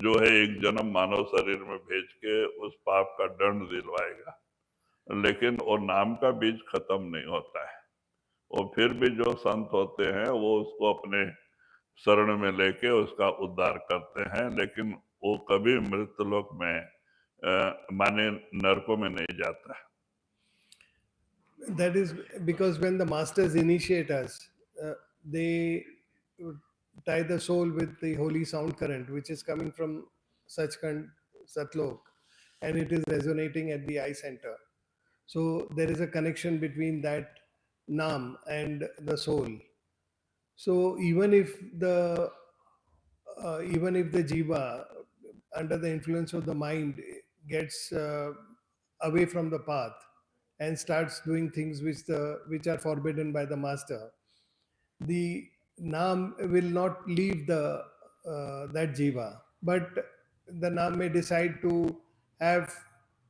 जो है एक जन्म मानव शरीर में भेज के उस पाप का दंड दिलवाएगा, लेकिन वो नाम का बीज खत्म नहीं होता है। वो फिर भी जो संत होते हैं वो उसको अपने शरण में लेके उसका उद्धार करते हैं, लेकिन वो कभी मृत्युलोक में माने नरकों में नहीं जाता है। That is because when the masters initiate us, they tie the soul with the holy sound current, which is coming from Sachkhand, Satlok, and it is resonating at the eye center. So there is a connection between that Nam and the soul. So even if the jiva, under the influence of the mind, gets away from the path and starts doing things which are forbidden by the master, the Nam will not leave that jiva, but the Nam may decide to have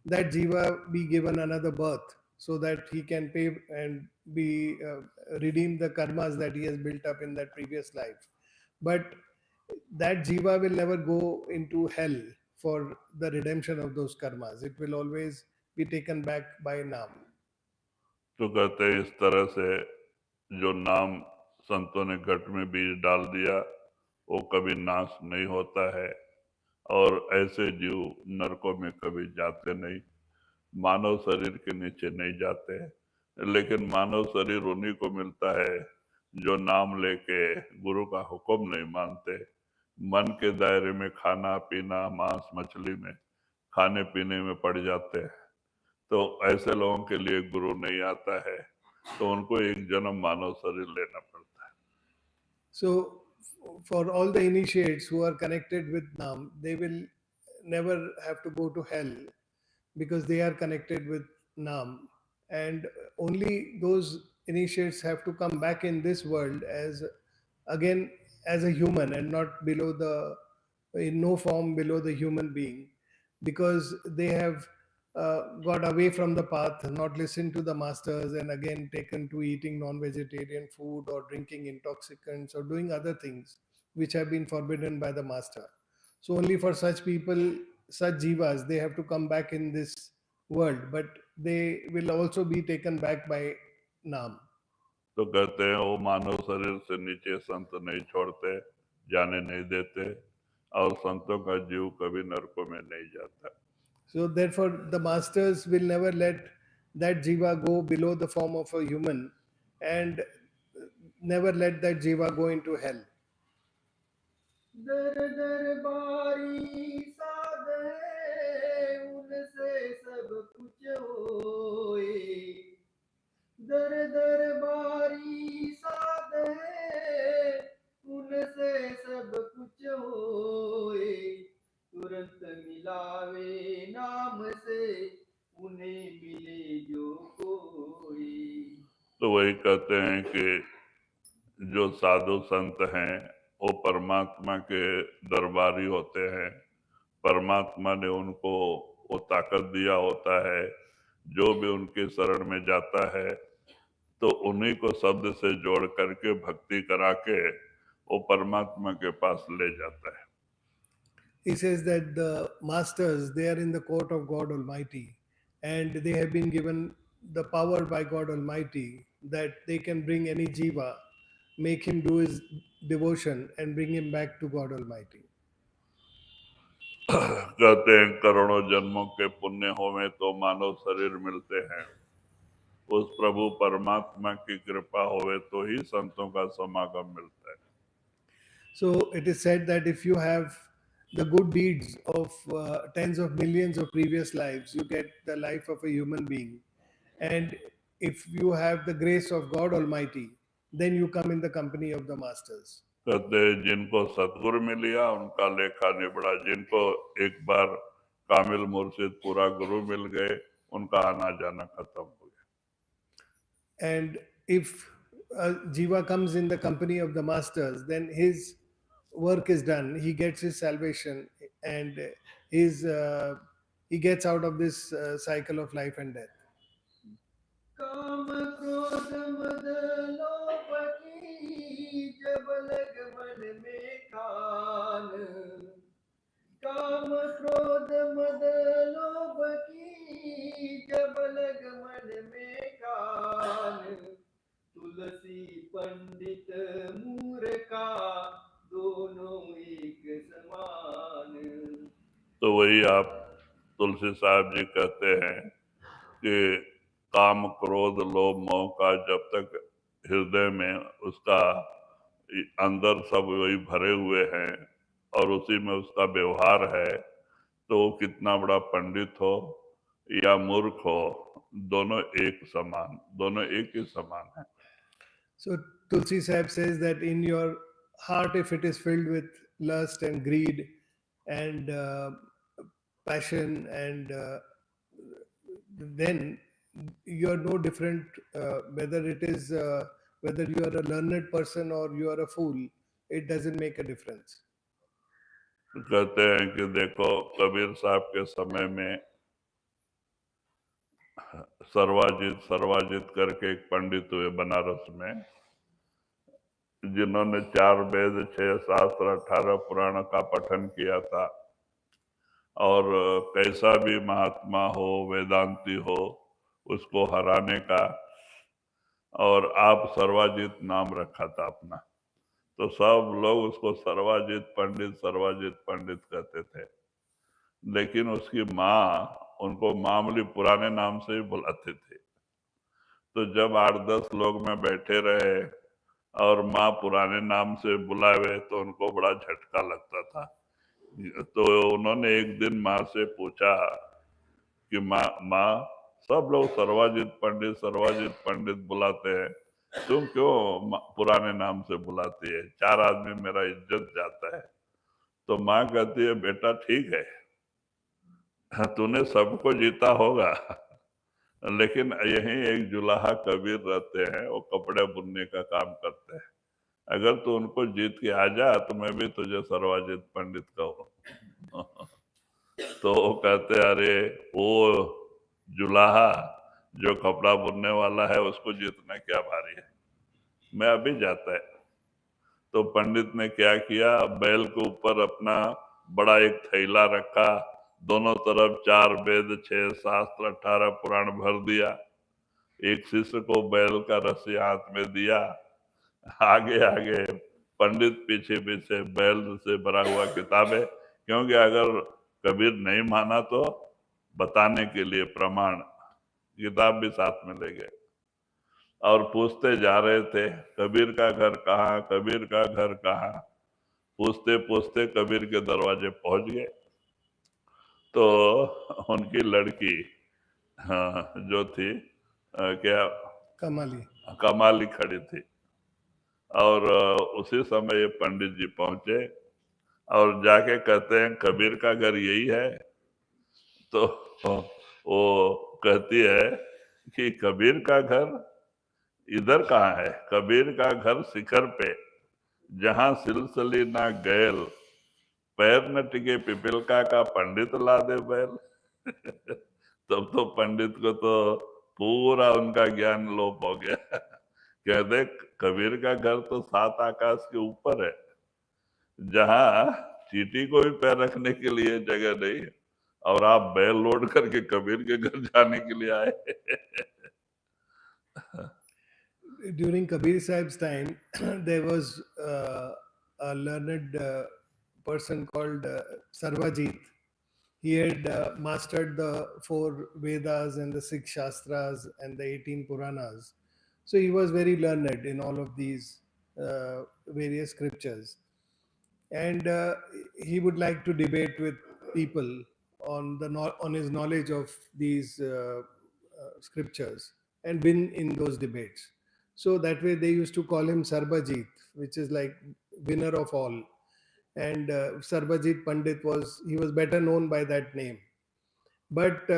that jiva be given another birth so that he can pay and be redeem the karmas that he has built up in that previous life. But that jiva will never go into hell for the redemption of those karmas. It will always be taken back by Nam. तो कहते हैं इस तरह से जो नाम संतों ने घट में बीज डाल दिया वो कभी नाश नहीं होता है, और ऐसे जीव नरकों में कभी जाते नहीं, मानव शरीर के नीचे नहीं जाते, लेकिन मानव शरीर उन्हीं को मिलता है जो नाम लेके गुरु का हुक्म नहीं मानते, मन के दायरे में खाना पीना मांस मछली में खाने पीने में पड़ जाते हैं, तो ऐसे लोगों के लिए गुरु नहीं आता है, तो उनको एक जन्म मानव शरीर लेना पड़ता है। So, for all the initiates who are connected with Nam, they will never have to go to hell because they are connected with Nam. And only those initiates have to come back in this world as again as a human and not below the, in no form below the human being, because they have got away from the path, not listened to the masters, and again taken to eating non-vegetarian food or drinking intoxicants or doing other things which have been forbidden by the master. So only for such people, such jivas, they have to come back in this world, but they will also be taken back by Nam. तो कहते हैं वो मानव शरीर से नीचे संत नहीं छोड़ते, जाने नहीं देते, और संतों का जीव कभी नरकों में नहीं जाता। So therefore, the masters will never let that jiva go below the form of a human, and never let that jiva go into hell. दर दर बारी साध है, उनसे सब कुछ होए। दर दर बारी साध है, उनसे सब कुछ होए। तुरंत मिलावे नाम से, उन्हें मिले जो कोई। तो वही कहते हैं कि जो साधु संत हैं वो परमात्मा के दरबारी होते हैं, परमात्मा ने उनको वो ताकत दिया होता है, जो भी उनके शरण में जाता है तो उन्हीं को शब्द से जोड़ करके भक्ति करा के वो परमात्मा के पास ले जाता है। He says that the masters, they are in the court of God Almighty, and they have been given the power by God Almighty that they can bring any jiva, make him do his devotion, and bring him back to God Almighty. कहते हैं करोड़ों जन्मों के पुण्य होवे तो मानव शरीर मिलते हैं, उस प्रभु परमात्मा की कृपा होवे तो ही संतों का समागम मिलता है। So it is said that if you have the good deeds of tens of millions of previous lives, you get the life of a human being. And if you have the grace of God Almighty, then you come in the company of the masters. कहते हैं जिनको सतगुरु मिल गया उनका लेखा निबड़ा, जिनको एक बार कामिल मुर्शिद पूरा गुरु मिल गए उनका आना जाना खत्म हो गया। And if a jiva comes in the company of the masters, then his work is done. He gets his salvation, and he gets out of this cycle of life and death. काम क्रोध मद लोभ की जब लग मन में खान। काम क्रोध मद लोभ की जब लग मन में खान। तुलसी पंडित मूर्खा दोनों एक समान। तो वही आप तुलसी साहब जी कहते हैं कि काम क्रोध लोभ मोह का जब तक हृदय में उसका अंदर सब वही भरे हुए हैं और उसी में उसका व्यवहार है, तो वो कितना बड़ा पंडित हो या मूर्ख हो, दोनों एक समान, दोनों एक ही समान है। So Tulsi Sahib says that in your heart, if it is filled with lust and greed and passion, and then you are no different whether it is whether you are a learned person or you are a fool. It doesn't make a difference. कहते हैं कि देखो कबीर साहब के समय में सर्वाजित करके एक पंडित हुए बनारस में, जिन्होंने 4 वेद 6 शास्त्र 18 पुराण का पठन किया था, और कैसा भी महात्मा हो वेदांती हो उसको हराने का, और आप सर्वाजित नाम रखा था अपना, तो सब लोग उसको सर्वाजित पंडित कहते थे। लेकिन उसकी माँ उनको मामूली पुराने नाम से ही बुलाते थे। तो जब 8-10 लोग में बैठे रहे और माँ पुराने नाम से बुलावे तो उनको बड़ा झटका लगता था। तो उन्होंने एक दिन माँ से पूछा कि माँ सब लोग सर्वाजित पंडित बुलाते हैं, तुम क्यों पुराने नाम से बुलाती है? 4 आदमी मेरा इज्जत जाता है। तो माँ कहती है, बेटा ठीक है, तूने सबको जीता होगा, लेकिन यहीं एक जुलाहा कबीर रहते हैं, वो कपड़े बुनने का काम करते हैं। अगर तू उनको जीत के आ जा तो मैं भी तुझे सर्वाजित पंडित कहूँ। तो वो कहते, अरे वो जुलाहा जो कपड़ा बुनने वाला है उसको जीतना क्या भारी है, मैं अभी जाता है। तो पंडित ने क्या किया, बैल के ऊपर अपना बड़ा एक थैला रखा, दोनों तरफ 4 वेद, 6 शास्त्र, 18 पुराण भर दिया। एक शिष्य को बैल का रस्सी हाथ में दिया, आगे आगे पंडित पीछे पीछे बैल से भरा हुआ किताबें, क्योंकि अगर कबीर नहीं माना तो बताने के लिए प्रमाण किताब भी साथ में ले गए। और पूछते जा रहे थे, कबीर का घर कहाँ, कबीर का घर कहाँ। पूछते पूछते कबीर के दरवाजे पहुंच गए। तो उनकी लड़की, हाँ, जो थी क्या, कमाली खड़ी थी। और उसी समय ये पंडित जी पहुंचे और जाके कहते हैं, कबीर का घर यही है? तो वो कहती है कि कबीर का घर इधर कहाँ है? कबीर का घर शिखर पे, जहां सिलसिली ना गैल, पैर न टिके पिपीलका का, पंडित ला दे बैल। तब तो पंडित को तो पूरा उनका ज्ञान लोप हो गया। कहते, कबीर का घर तो 7 आकाश के ऊपर है, जहां चींटी को भी पैर रखने के लिए जगह नहीं, और आप बैल लोड करके कबीर के घर जाने के लिए आए। During Kabir Sahib's time, there was a learned person called Sarvajit. He had mastered the 4 Vedas and the 6 Shastras and the 18 Puranas. So he was very learned in all of these various scriptures. And he would like to debate with people on his knowledge of these scriptures and win in those debates. So that way they used to call him Sarbajit, which is like winner of all. And Sarbajit Pandit was better known by that name. But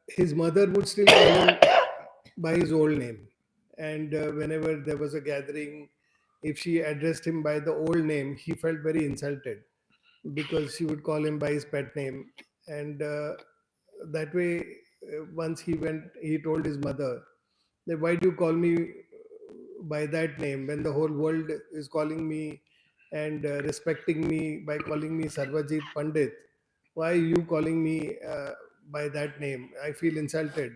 his mother would still call him by his old name. And whenever there was a gathering, if she addressed him by the old name, he felt very insulted because she would call him by his pet name. And that way, once he told his mother that, why do you call me by that name when the whole world is calling me and respecting me by calling me Sarvajit Pandit? Why are you calling me by that name? I feel insulted.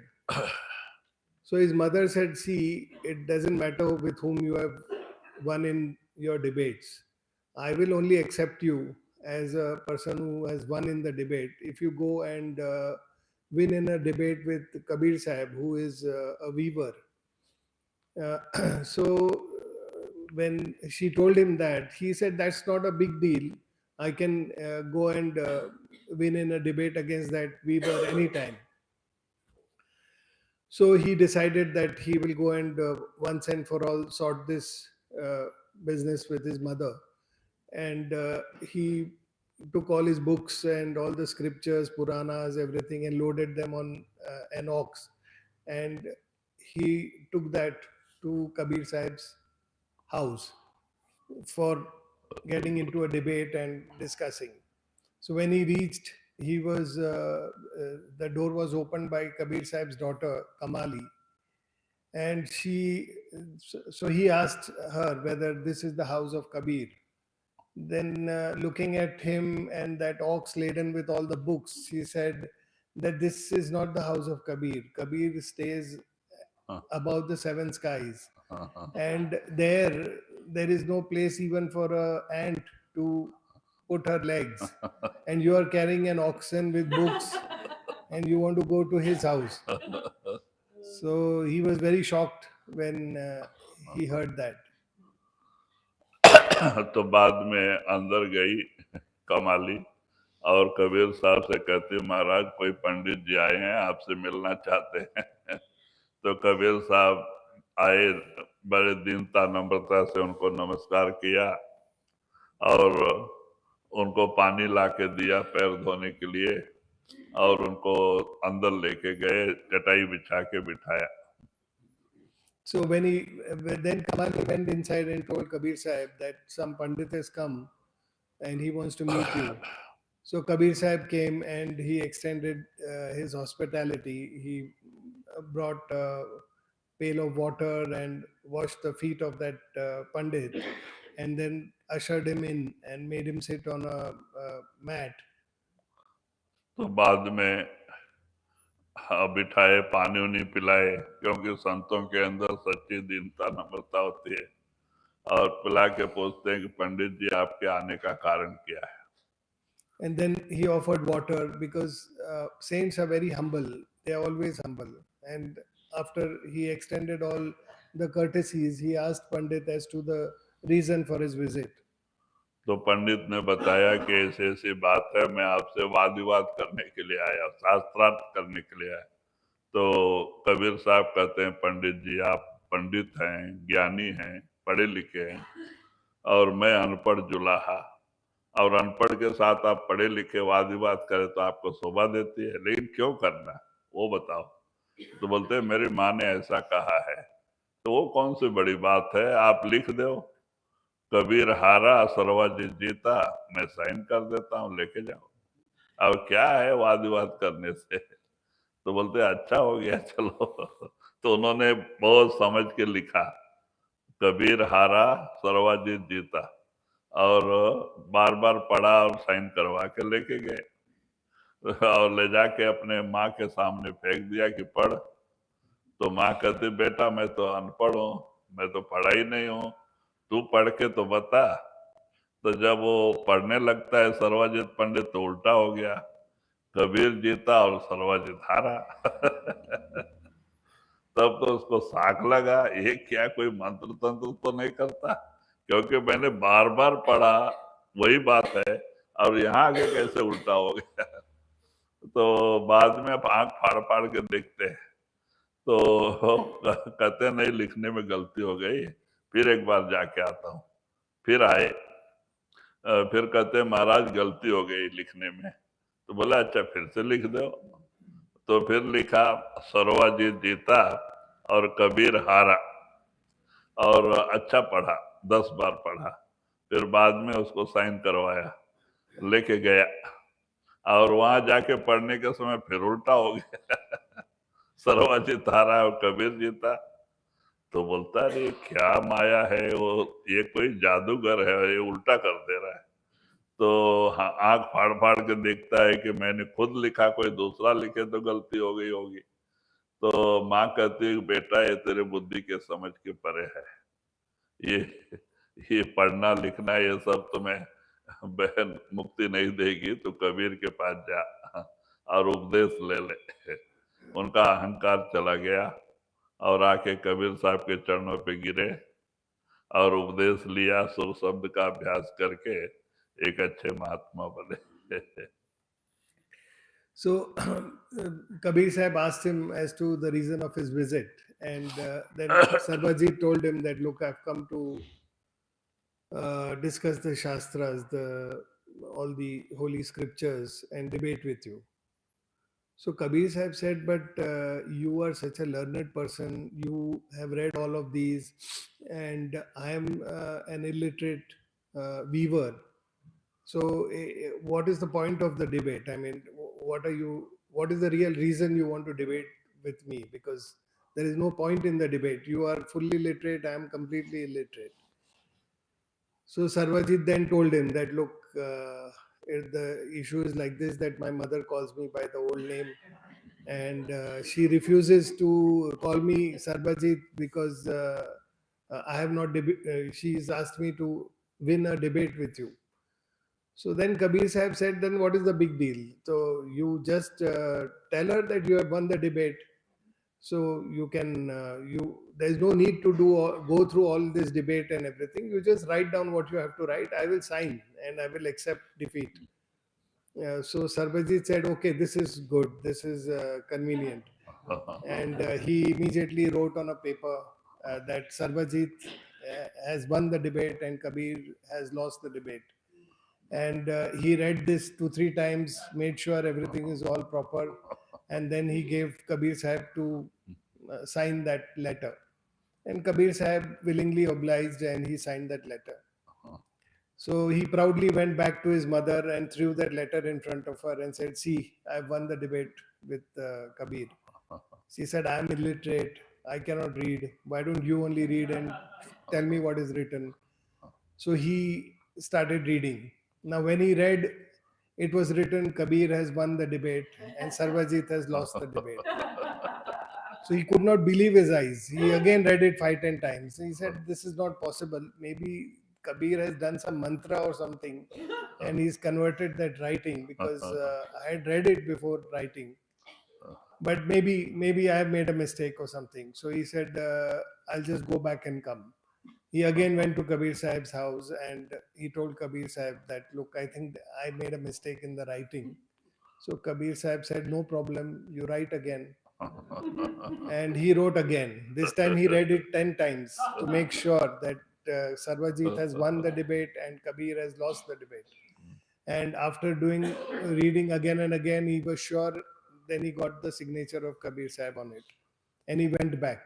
So his mother said, see, it doesn't matter with whom you have won in your debates. I will only accept you as a person who has won in the debate if you go and win in a debate with Kabir Sahib, who is a weaver. So when she told him that, he said, that's not a big deal. I can go and win in a debate against that weaver anytime. So he decided that he will go and once and for all sort this business with his mother. And he took all his books and all the scriptures, Puranas, everything, and loaded them on an ox. And he took that to Kabir Sahib's house for getting into a debate and discussing. So when he reached, he was the door was opened by Kabir Sahib's daughter Kamali, and so he asked her whether this is the house of Kabir. Then looking at him and that ox laden with all the books, she said that this is not the house of Kabir. Kabir stays above the 7 skies, and there is no place even for an ant to put her legs, and you are carrying an oxen with books and you want to go to his house. So he was very shocked when he heard that. तो बाद में अंदर गई कमाली और कबीर साहब से कहती, महाराज कोई पंडित जी आए हैं, आपसे मिलना चाहते हैं। तो कबीर साहब आए, बड़े दीनता नम्रता से उनको नमस्कार किया और उनको पानी ला के दिया पैर धोने के लिए और उनको अंदर लेके गए, चटाई बिछा के बिठाया। So then Kamali went inside and told Kabir Sahib that some Pandit has come and he wants to meet you. So Kabir Sahib came and he extended his hospitality. He brought a pail of water and washed the feet of that Pandit and then ushered him in and made him sit on a mat. तो बाद में बिठाए, पानी उनी पिलाए, क्योंकि संतों के अंदर सच्ची दीनता नम्रता होती है, और पिला के पूछते हैं कि पंडित जी आपके आने का कारण क्या है। And then he offered water because saints are very humble. They are always humble. And after he extended all the courtesies, he asked Pandit as to the reason for his visit. तो पंडित ने बताया कि ऐसी ऐसी बात है, मैं आपसे वाद विवाद करने के लिए आया, शास्त्रार्थ करने के लिए आया। तो कबीर साहब कहते हैं, पंडित जी आप पंडित हैं, ज्ञानी हैं, पढ़े लिखे हैं, और मैं अनपढ़ जुलाहा, और अनपढ़ के साथ आप पढ़े लिखे वाद विवाद करें तो आपको शोभा देती है, लेकिन क्यों करना वो बताओ। तो बोलते हैं मेरी माँ ने ऐसा कहा है। तो वो कौन सी बड़ी बात है, आप लिख दो, कबीर हारा सर्वजित जीता, मैं साइन कर देता हूँ, लेके जाओ, अब क्या है वाद विवाद करने से। तो बोलते अच्छा हो गया, चलो। तो उन्होंने बहुत समझ के लिखा, कबीर हारा सर्वजित जीता, और बार बार पढ़ा और साइन करवा के लेके गए और ले जाके अपने माँ के सामने फेंक दिया कि पढ़। तो माँ कहती बेटा मैं तो अनपढ़ हूँ, मैं तो पढ़ा ही नहीं हूँ, तू पढ़ के तो बता। तो जब वो पढ़ने लगता है सर्वजित पंडित, तो उल्टा हो गया, कबीर जीता और सर्वजित हारा। तब तो उसको साख लगा, ये क्या कोई मंत्र तंत्र तो नहीं करता, क्योंकि मैंने बार बार पढ़ा वही बात है, और यहाँ आगे कैसे उल्टा हो गया। तो बाद में आप आंख फाड़ फाड़ के देखते हैं, तो कहते नहीं लिखने में गलती हो गई, फिर एक बार जाके आता हूँ। फिर आए, फिर कहते महाराज गलती हो गई लिखने में। तो बोला अच्छा फिर से लिख दो। तो फिर लिखा सर्वजित जीता और कबीर हारा, और अच्छा पढ़ा, 10 बार पढ़ा। फिर बाद में उसको साइन करवाया, लेके गया, और वहां जाके पढ़ने के समय फिर उल्टा हो गया। सर्वजित हारा और कबीर जीता। तो बोलता अरे क्या माया है, वो ये कोई जादूगर है, ये उल्टा कर दे रहा है। तो आंख फाड़ फाड़ के देखता है कि मैंने खुद लिखा, कोई दूसरा लिखे तो गलती हो गई होगी। तो माँ कहती है बेटा ये तेरे बुद्धि के समझ के परे है, ये पढ़ना लिखना ये सब तुम्हें बहन मुक्ति नहीं देगी, तो कबीर के पास जा और उपदेश ले ले। उनका अहंकार चला गया और आके कबीर साहब के चरणों पे गिरे और उपदेश लिया, सुर शब्द का अभ्यास करके एक अच्छे महात्मा बने। So Kabir Sahib asked him as to the reason of his visit, and then Sarvajit told him that look, I've come to discuss the Shastras, all the holy scriptures, and debate with you. So Kabir Sahib said, but you are such a learned person, you have read all of these, and I am an illiterate weaver. So what is the point of the debate? I mean, what is the real reason you want to debate with me? Because there is no point in the debate. You are fully literate, I am completely illiterate. So Sarvajit then told him that, look, the issue is like this, that my mother calls me by the old name, and she refuses to call me Sarvajit because I have not, she's asked me to win a debate with you. So then Kabir Sahib said, then what is the big deal? So you just tell her that you have won the debate So you can there's no need to go through all this debate and everything. You just write down what you have to write. I will sign and I will accept defeat. So Sarbajit said, okay, this is good. This is convenient. And he immediately wrote on a paper that Sarbajit has won the debate and Kabir has lost the debate. And he read this 2-3 times, made sure everything is all proper, and then he gave Kabir Sahib to sign that letter. And Kabir Sahib willingly obliged and he signed that letter. So he proudly went back to his mother and threw that letter in front of her and said, see, I've won the debate with Kabir. She said, I'm illiterate. I cannot read. Why don't you only read and tell me what is written? So he started reading. Now, when he read, it was written, Kabir has won the debate and Sarvajit has lost the debate. So he could not believe his eyes. He again read it 5-10 times. He said, this is not possible. Maybe Kabir has done some mantra or something and he's converted that writing, because I had read it before writing. But maybe I have made a mistake or something. So he said, I'll just go back and come. He again went to Kabir Sahib's house and he told Kabir Sahib that, look, I think I made a mistake in the writing. So Kabir Sahib said, no problem, you write again. And he wrote again. This time he read it 10 times to make sure that Sarvajit has won the debate and Kabir has lost the debate. And after reading again and again, he was sure. Then he got the signature of Kabir Sahib on it. And he went back.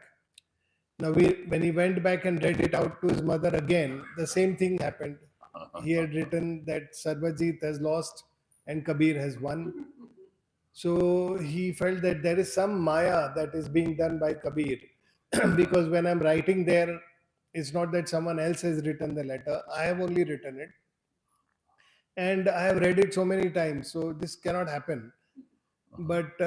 Now, when he went back and read it out to his mother again, the same thing happened. He had written that Sarvajit has lost and Kabir has won. So he felt that there is some maya that is being done by Kabir. Because when I'm writing there, it's not that someone else has written the letter. I have only written it. And I have read it so many times. So this cannot happen. But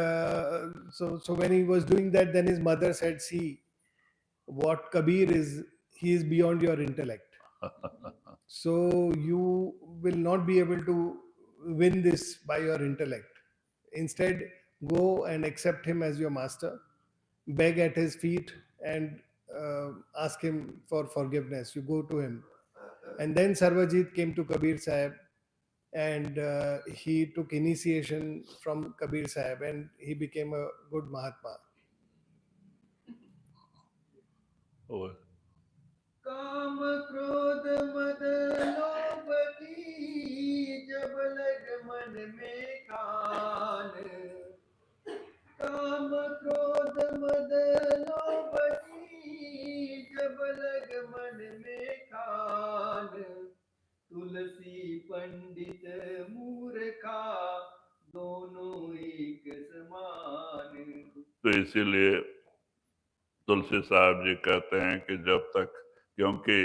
so when he was doing that, then his mother said, see, what Kabir is, he is beyond your intellect. So you will not be able to win this by your intellect. Instead, go and accept him as your master, beg at his feet and ask him for forgiveness. You go to him. And then Sarvajit came to Kabir Sahib and he took initiation from Kabir Sahib and he became a good Mahatma. Oh, काम क्रोध मद लोभ की जब लग मन में खान, काम क्रोध मद लोभ की जब लग मन में खान, तुलसी पंडित मूर्खा दोनों एक समान। तो इसीलिए तुलसी साहब जी कहते हैं कि जब तक, क्योंकि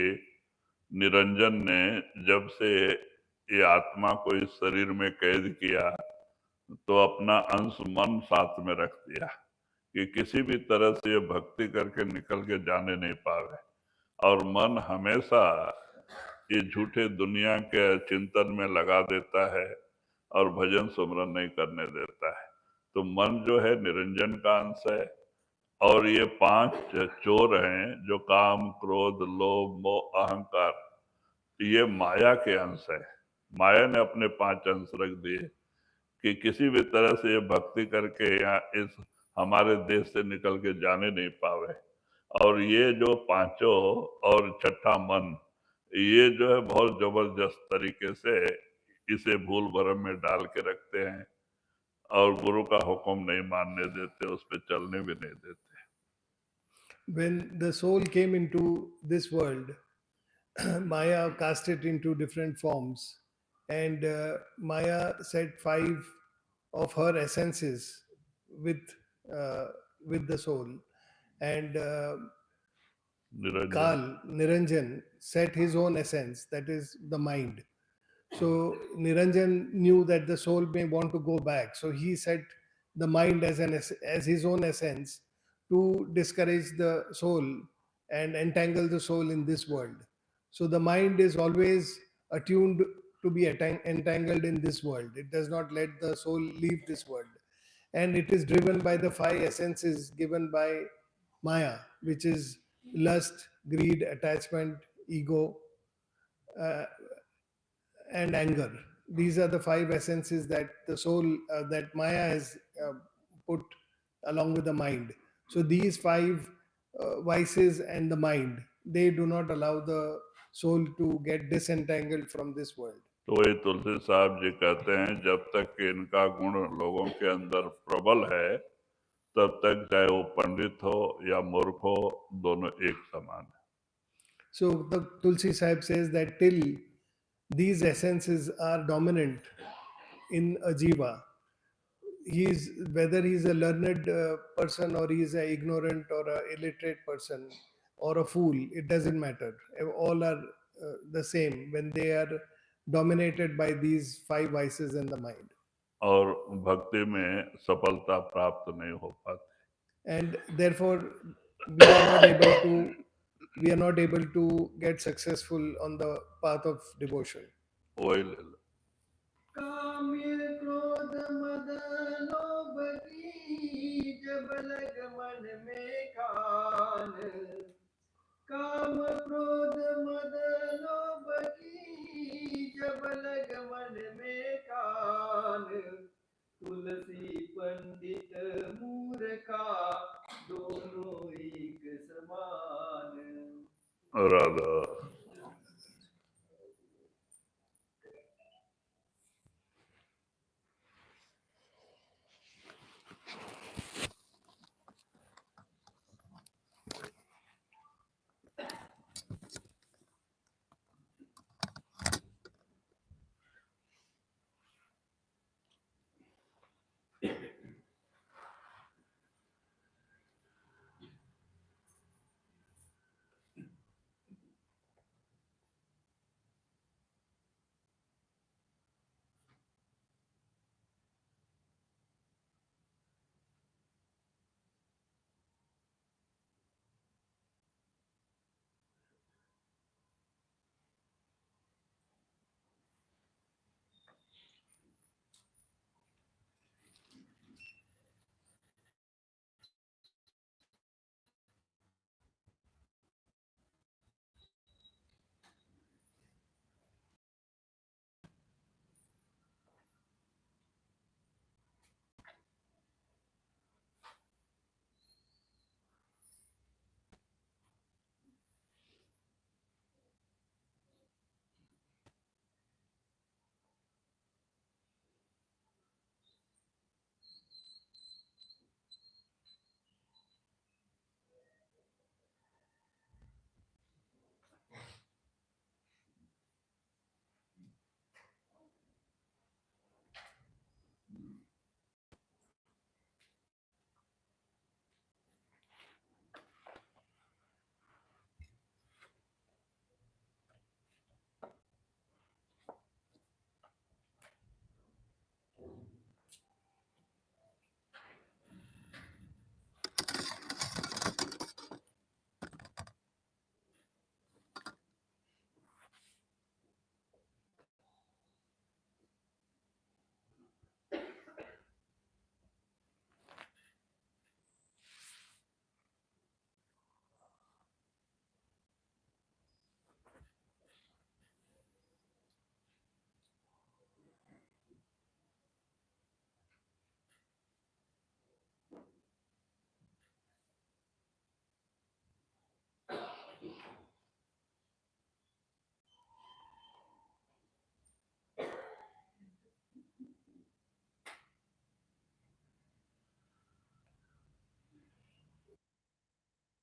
निरंजन ने जब से ये आत्मा को इस शरीर में कैद किया तो अपना अंश मन साथ में रख दिया कि किसी भी तरह से ये भक्ति करके निकल के जाने नहीं पावे, और मन हमेशा ये झूठे दुनिया के चिंतन में लगा देता है और भजन सुमरन नहीं करने देता है। तो मन जो है निरंजन का अंश है, और ये 5 चोर हैं जो काम क्रोध लोभ मोह अहंकार, ये माया के अंश है। माया ने अपने 5 अंश रख दिए कि किसी भी तरह से ये भक्ति करके यहाँ इस हमारे देश से निकल के जाने नहीं पावे। और ये जो पांचों और छठा मन, ये जो है बहुत जबरदस्त तरीके से इसे भूल भरम में डाल के रखते हैं और गुरु का हुक्म नहीं मानने देते, उस पर चलने भी नहीं देते। When the soul came into this world, Maya cast it into different forms, and Maya set 5 of her essences with the soul, and Niranjan set his own essence, that is the mind. So Niranjan knew that the soul may want to go back, so he set the mind as his own essence to discourage the soul and entangle the soul in this world. So the mind is always attuned to be entangled in this world. It does not let the soul leave this world. and it is driven by the five essences given by Maya, which is lust, greed, attachment, ego, uh, and anger. These are the five essences that the soul, that Maya has put along with the mind. So these five vices and the mind, they do not allow the soul to get disentangled from this world. तो वही तुलसी साहब जी कहते हैं जब तक कि इनका गुण लोगों के अंदर प्रबल है तब तक चाहे वो पंडित हो या मूर्ख हो दोनों एक समान है. So the Tulsi Sahib says that till these essences are dominant in a jiva, whether he's a learned person or he's an ignorant or a illiterate person or a fool, it doesn't matter. All are the same when they are dominated by these five vices in the mind. और भक्ति में सफलता प्राप्त नहीं हो पाती. And therefore we are not able to get successful on the path of devotion. वही ले लो. काम क्रोध मद लोभ की जब लग मन में खान, काम क्रोध मद लोभ की जब लग मन में खान, तुलसी पंडित मूर्खा दोनों एक समान. राधा